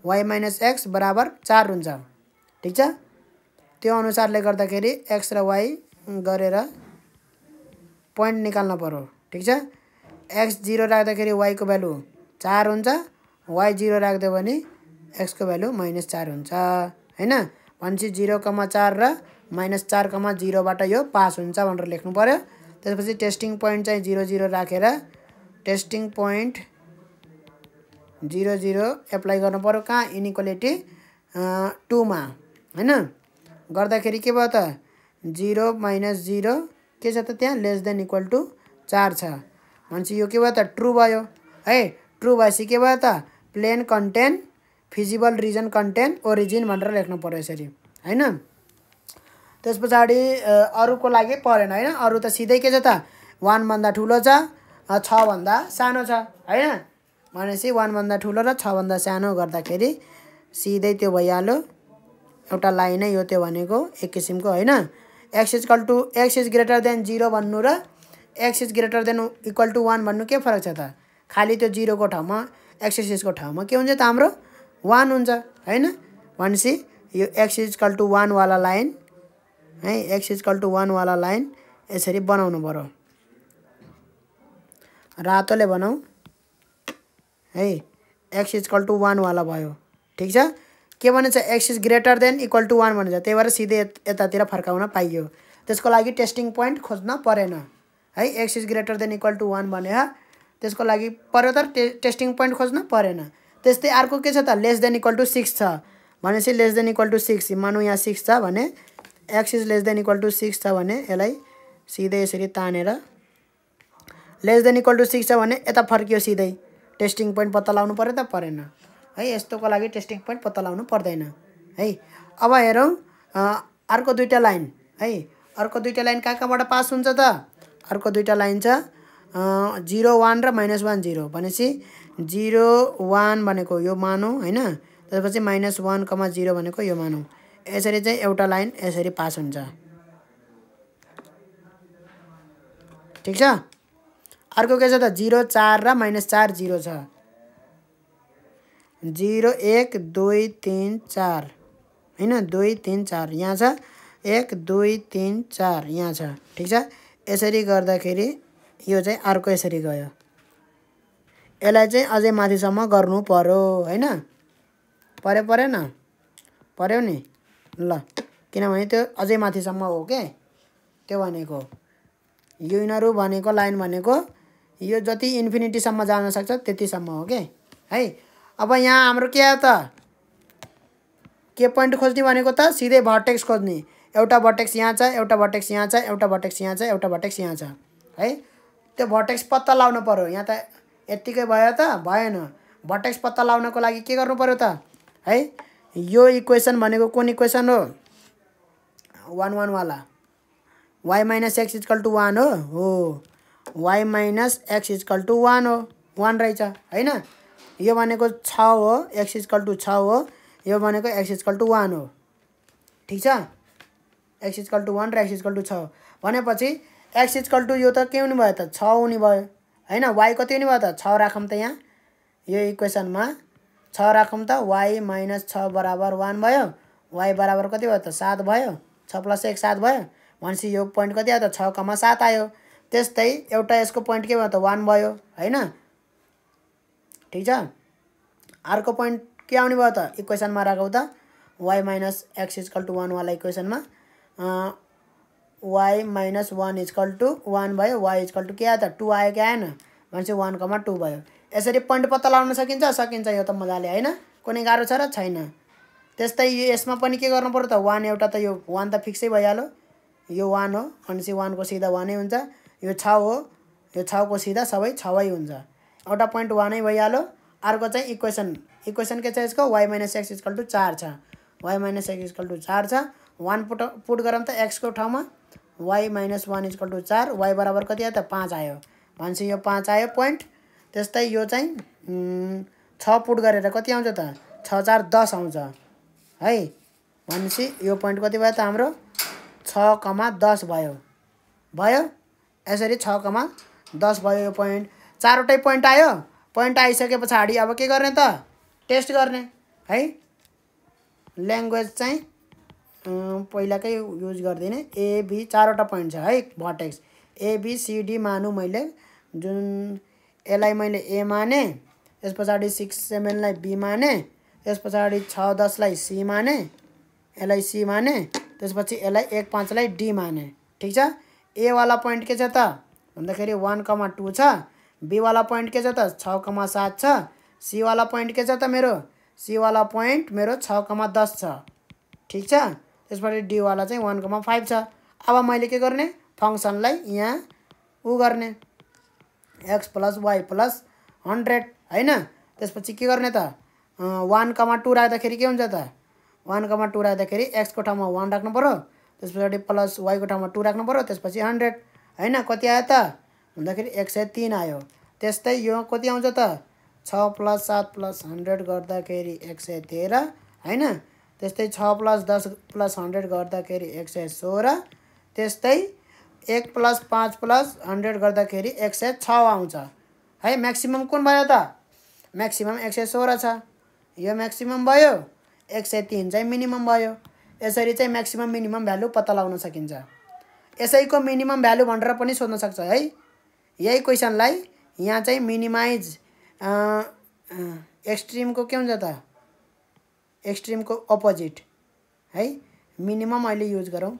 y - x बराबर 4 हुन्छ ठीक छ त्यो अनुसारले गर्दाखेरि x र y गरेर पोइन्ट निकाल्न पर्यो ठीक छ x 0 राख्दाखेरि y को भ्यालु 4 हुन्छ y 0 राख्दियो भने x को भ्यालु -4 हुन्छ हैन भनेपछि 0,4 र -4,0 बाट यो पास हुन्छ भनेर लेख्नु पर्यो त्यसपछि टेस्टिङ पोइन्ट चाहिँ 00 राखेर टेस्टिङ पोइन्ट 00 एप्लाई गर्नु पर्यो कहाँ इनइक्वालिटी 2 मा हैन गर्दाखेरि के भयो त 0 - 0 के छ त त्यहाँ लेस देन इक्वल टु 4 छ भनेपछि यो के भयो त ट्रु भयो है ट्रु भएपछि के भयो त plane contain feasible region contain origin भनेर लेख्नु पर्यो यसरी हैन त्यसपछि अरुको लागि परेन हैन अरु त सिधै के छ त 1 भन्दा ठुलो छ 6 भन्दा सानो छ हैन भनेपछि 1 भन्दा ठुलो र 6 भन्दा सानो गर्दाखेरि सिधै त्यो भइहाल्यो एउटा लाइन यो त्यो भनेको एक किसिमको हैन x इज ग्रेटर देन 0 भन्नु र x is greater than equal to 1 भन्नु के फरक छ त खाली त्यो 0 को ठाउँमा x को ठाउँमा के हुन्छ त हाम्रो 1 हुन्छ हैन भनेपछि यो x इज इक्वल टु 1 वाला लाइन है x इज इक्वल टु 1 वाला लाइन यसरी बनाउनु पर्यो रातोले बनाऊ है x इज इक्वल टु 1 वाला भयो ठीक छ के भन्छ x is greater than equal to 1 भन्छ त्यही भएर सिधै यतातिर फर्काउन पाइयो त्यसको लागि टेस्टिङ पोइन्ट खोज्न परेन है x is greater than equal to 1 भने त्यसको लागि पर्यो त टेस्टिङ पोइन्ट खोज्न परेन त्यस्तै अर्को के छ त लेस देन इक्वल टु 6 छ भनेपछि लेस देन इक्वल टु 6 मानौ यहाँ 6 छ भने x is less than equal to 6 छ भने यसलाई सिधै यसरी तानेर लेस देन इक्वल टु 6 छ भने यता फर्कियो सिधै टेस्टिङ पोइन्ट पत्ता लगाउनु पर्यो त परेन है यस्तोको लागि टेस्टिङ पोइन्ट पत्ता लगाउनु पर्दैन है अब हेरौँ अर्को दुईटा लाइन है अर्को दुईटा लाइन कहाँबाट पास हुन्छ त अर्को दुईटा लाइन छ 0 1 र -1 0 भनेपछि 0 1 भनेको यो मानौ हैन त्यसपछि -1, 0 भनेको यो मानौ यसरी चाहिँ एउटा लाइन यसरी पास हुन्छ ठीक छ अर्को के छ त 0 4 र -4 0 छ 0 1 2 3 4 हैन 2 3 4 यहाँ छ 1 2 3 4 यहाँ छ ठीक छ यसरी गर्दाखेरि यो चाहिँ अर्को यसरी गयो यसलाई चाहिँ अझै माथिसम्म गर्नु पर्यो हैन परेन पर्यो नि ल किनभने त्यो अझै माथिसम्म हो के त्यो भनेको यिनीहरू भनेको लाइन भनेको यो जति इन्फिनिटीसम्म जान सक्छ त्यतिसम्म हो के है अब यहाँ हाम्रो के आयो त के पोइन्ट खोज्ने भनेको त सिधै भर्टेक्स खोज्ने एउटा भर्टेक्स यहाँ छ एउटा भर्टेक्स यहाँ छ एउटा भर्टेक्स यहाँ छ एउटा भर्टेक्स यहाँ छ है त्यो भर्टेक्स पत्ता लगाउनु पर्यो यहाँ त यतिकै भयो त भएन भर्टेक्स पत्ता लगाउनको लागि के गर्नु पर्यो त है यो इक्वेसन भनेको कुन इक्वेसन हो 1 1 वाला y - x = 1 हो y - x = 1 हो 1 रहेछ हैन यो भनेको 6 हो x = 6 हो यो भनेको x = 1 हो ठीक छ x = 1 र x = 6 भनेपछि x = यो त के हुने भयो त 6 हुने भयो हैन y कति हुने भयो त 6 राखौं त यहाँ यो इक्वेसनमा 6 राखौं त y - 6 बराबर 1 भयो y बराबर कति भयो त 7 भयो 6 + 1 7 भयो भनेपछि यो पोइन्ट कति आयो त 6,7 आयो त्यस्तै एउटा यसको पोइन्ट के भयो त 1 भयो हैन ठीक छ अर्को पोइन्ट के आउने भयो त इक्वेसनमा राखौ त y - x = 1 वाला इक्वेसनमा वाई माइनस 1 इक्वल टू 1 भयो, वाई इक्वल टू के आयो त 2 आयो कि आएन भनेपछि 1,2 भयो। यसरी पोइन्ट पत्ता लगाउन सकिन्छ सकिन्छ यो त मजाले हैन, कुनै गाह्रो छ र छैन। त्यस्तै यसमा पनि के गर्नु पर्यो त 1 एउटा त यो 1 त फिक्सै भइहाल्यो, यो 1 हो भनेपछि 1 को सिधा 1 नै हुन्छ, यो 6 हो यो 6 को सिधा सबै 6 नै हुन्छ, एउटा पोइन्ट 1 नै भइहाल्यो। अर्को चाहिँ इक्वेसन के छ यसको y - x = 4 छ, y - x = 4 छ। 1 पुट गरौँ त x को ठाउँमा y - 1 = 4, y बराबर कति आयो त 5 आयो भनेपछि यो 5 आयो पोइन्ट। त्यस्तै यो चाहिँ 6 पुट गरेर कति आउँछ त 6 4 10 आउँछ है भनेपछि यो पोइन्ट कति भयो त हाम्रो 6,10 भयो भयो। यसरी 6,10 भयो यो पोइन्ट। चारवटै पोइन्ट आयो, पोइन्ट आइसके पछाडि अब के गर्ने त टेस्ट गर्ने है। ल्याङ्ग्वेज चाहिँ पहिलाकै युज गर्दिने, ए बी चारवटा पोइन्ट छ है vertex A B C D मानु मैले, जुन एलाई मैले ए माने, यस पछाडि 6 7 लाई बी माने, यस पछाडि 6 10 लाई सी माने, एलाई सी माने, त्यसपछि एलाई 1 5 लाई डी माने। ठीक छ। ए वाला पोइन्ट के छ त भन्दाखेरि 1,2 छ, बी वाला पोइन्ट के छ त 6,7 छ, सी वाला पोइन्ट के छ त मेरो सी वाला पोइन्ट मेरो 6,10 छ। ठीक छ। त्यसपछि डी वाला चाहिँ 1,5 छ। अब मैले के गर्ने फंक्सनलाई यहाँ उ गर्ने x + y + 100 हैन। त्यसपछि के गर्ने त 1,2 राख्दाखेरि के हुन्छ त 1,2 राख्दाखेरि x को ठाउँमा 1 राख्नु पर्यो, त्यसपछि प्लस y को ठाउँमा 2 राख्नु पर्यो, त्यसपछि 100 हैन। कति आयो त भन्दाखेरि 103 आयो। त्यस्तै यो कति आउँछ त 6 + 7 + 100 गर्दाखेरि 113 हैन। त्यस्तै 6 + 10 + 100 गर्दाखेरि 116, त्यस्तै 1 + 5 + 100 गर्दाखेरि 106 आउँछ है। म्याक्सिमम कुन भयो त म्याक्सिमम 116 छ, यो म्याक्सिमम भयो, 103 चाहिँ मिनिमम भयो। यसरी चाहिँ म्याक्सिमम मिनिमम भ्यालु पत्ता लगाउन सकिन्छ। यसैको मिनिमम भ्यालु भनेर पनि सोध्न सक्छ है। यही क्वेशनलाई यहाँ चाहिँ मिनिमाइज एक्सट्रिमको के हुन्छ त एक्सट्रिमको अपोजिट है, मिनिमम अहिले युज गरौँ,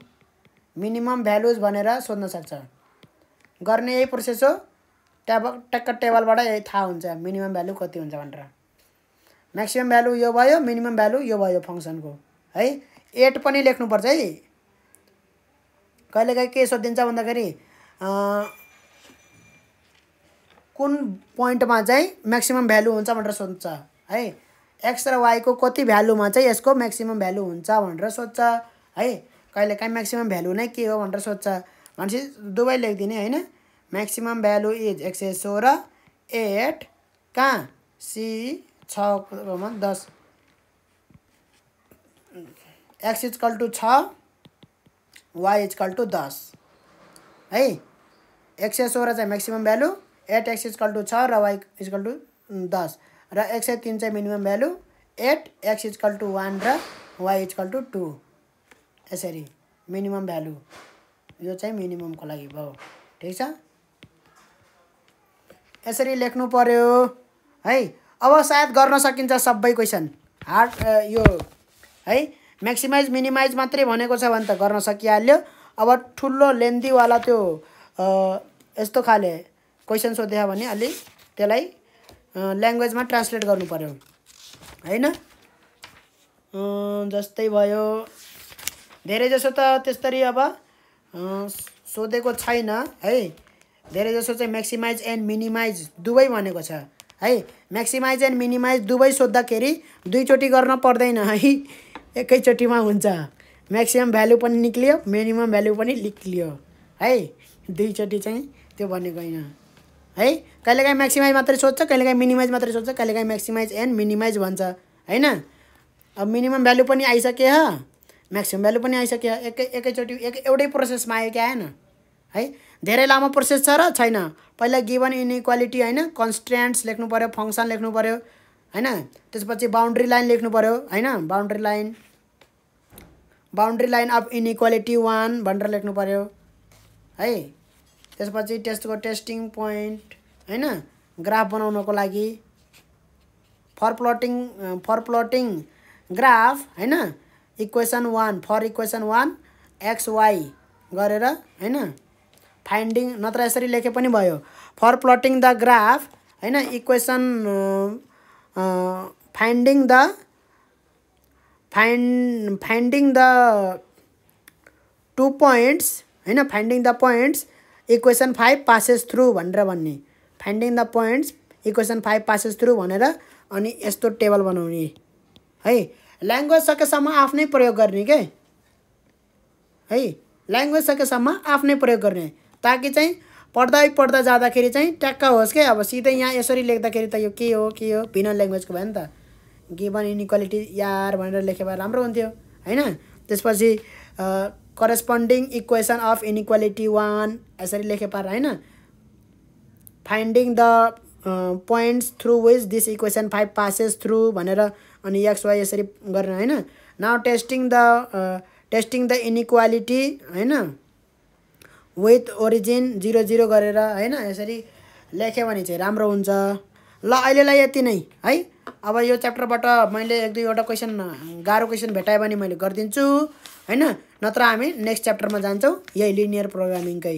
मिनिमम भ्यालुज भनेर सोध्न सक्छ। गर्ने यही प्रोसेस हो, टक्क टेबलबाट यही थाहा हुन्छ मिनिमम भ्यालु कति हुन्छ भनेर। म्याक्सिमम भ्यालु यो भयो, मिनिमम भ्यालु यो भयो फंक्सनको है। 8 पनि लेख्नुपर्छ है। कहिलेकाहीँ के सोधिन्छ भन्दाखेरि कुन पोइन्टमा चाहिँ म्याक्सिमम भ्यालु हुन्छ भनेर सोध्छ है। x र y को कति भ्यालुमा चाहिँ यसको म्याक्सिमम भ्यालु हुन्छ भनेर सोध्छ है। कहिलेकाहीँ म्याक्सिमम भ्यालु नै के हो भनेर सोध्छ भनेपछि दुवै लेखिदिने हैन। म्याक्सिमम भ्यालु इज 116, 8 कहाँ सी 6,10, x = 6, y = 10 है। 116 चाहिँ म्याक्सिमम भ्यालु, 8x = 6 र y = 10 र 103 चाहिँ मिनिमम भ्यालु, 8 x = 1 र y = 2। यसरी मिनिमम भ्यालु यो चाहिँ मिनिममको लागि भयो। ठीक छ। यसरी लेख्नु पर्यो है। अब सायद गर्न सकिन्छ सबै क्वेशन हार्ड यो है। म्याक्सिमाइज मिनिमाइज मात्रै भनेको छ भने त गर्न सकिहाल्यो। अब ठुलो लेन्दी वाला त्यो यस्तो खाले क्वेशन सोध्यो भने अलि त्यसलाई ल्याङ्ग्वेजमा ट्रान्सलेट गर्नु पर्यो हैन। जस्तै भयो धेरै जसो त त्यस्तरी अब सोधेको छैन है। धेरै जसो चाहिँ म्याक्सिमाइज एन्ड मिनिमाइज दुवै भनेको छ है। म्याक्सिमाइज एन्ड मिनिमाइज दुवै सोद्धाखेरि दुईचोटि गर्न पर्दैन है, एकैचोटिमा हुन्छ। म्याक्सिमम भ्यालु पनि निक्लियो, मिनिमम भ्यालु पनि निक्लियो है, दुईचोटि चाहिँ त्यो भनेको हैन है। कहिलेकाहीँ म्याक्सिमाइज मात्रै सोध्छ, कहिलेकाहीँ मिनिमाइज मात्रै सोध्छ, कहिलेकाहीँ म्याक्सिमाइज एन्ड मिनिमाइज भन्छ हैन। अब मिनिमम भ्यालु पनि आइसक्यो, म्याक्सिमम भ्यालु पनि आइसक्यो, एकैचोटि एउटै प्रोसेसमा आयो कि आएन है। धेरै लामो प्रोसेस छ र छैन। पहिला गिभन इनइक्वालिटी हैन, कन्स्ट्रेन्ट्स लेख्नु पर्यो, फंक्सन लेख्नु पर्यो हैन। त्यसपछि बाउन्ड्री लाइन लेख्नु पर्यो हैन, बाउन्ड्री लाइन अफ इनइक्वालिटी 1 भनेर लेख्नु पर्यो है। त्यसपछि टेस्टको टेस्टिङ पोइन्ट हैन, ग्राफ बनाउनको लागि फर प्लटिङ ग्राफ हैन। Equation 1 for equation 1 x y गरेर हैन फाइन्डिङ नत्र यसरी लेखे पनि भयो फर प्लटिङ द ग्राफ हैन इक्वेसन फाइन्डिङ द 2 पोइन्ट्स हैन finding the points equation 5 passes through भनेर भन्ने finding the points equation 5 passes through भनेर अनि यस्तो टेबल बनाउने है ल्याङ्ग्वेज सकेसम्म आफ्नै प्रयोग गर्ने के है ल्याङ्ग्वेज सकेसम्म आफ्नै प्रयोग गर्ने ताकि चाहिँ पढ्दा जाँदाखेरि चाहिँ ट्याक्क होस् के अब सिधै यहाँ यसरी लेख्दाखेरि त यो के हो भिन्न ल्याङ्ग्वेजको भयो नि त गिभन इनइक्वालिटी यार भनेर लेखे भए राम्रो हुन्थ्यो हैन त्यसपछि करेस्पोन्डिङ इक्वेसन अफ इनइक्वालिटी 1 यसरी लेखे पार हैन finding the points through which this equation 5 passes through भनेर अनि एक्स वाई यसरी गर्ने हैन नाउ टेस्टिङ द इनइक्वालिटी हैन विथ ओरिजिन 0 0 गरेर हैन यसरी लेख्यो भने चाहिँ राम्रो हुन्छ ल अहिलेलाई यति नै है अब यो च्याप्टरबाट मैले 1 2 वटा क्वेशन गाह्रो क्वेशन भेटाए भने मैले गर्दिन्छु हैन नत्र हामी नेक्स्ट च्याप्टरमा जान्छौँ यही लिनियर प्रोग्रामिङकै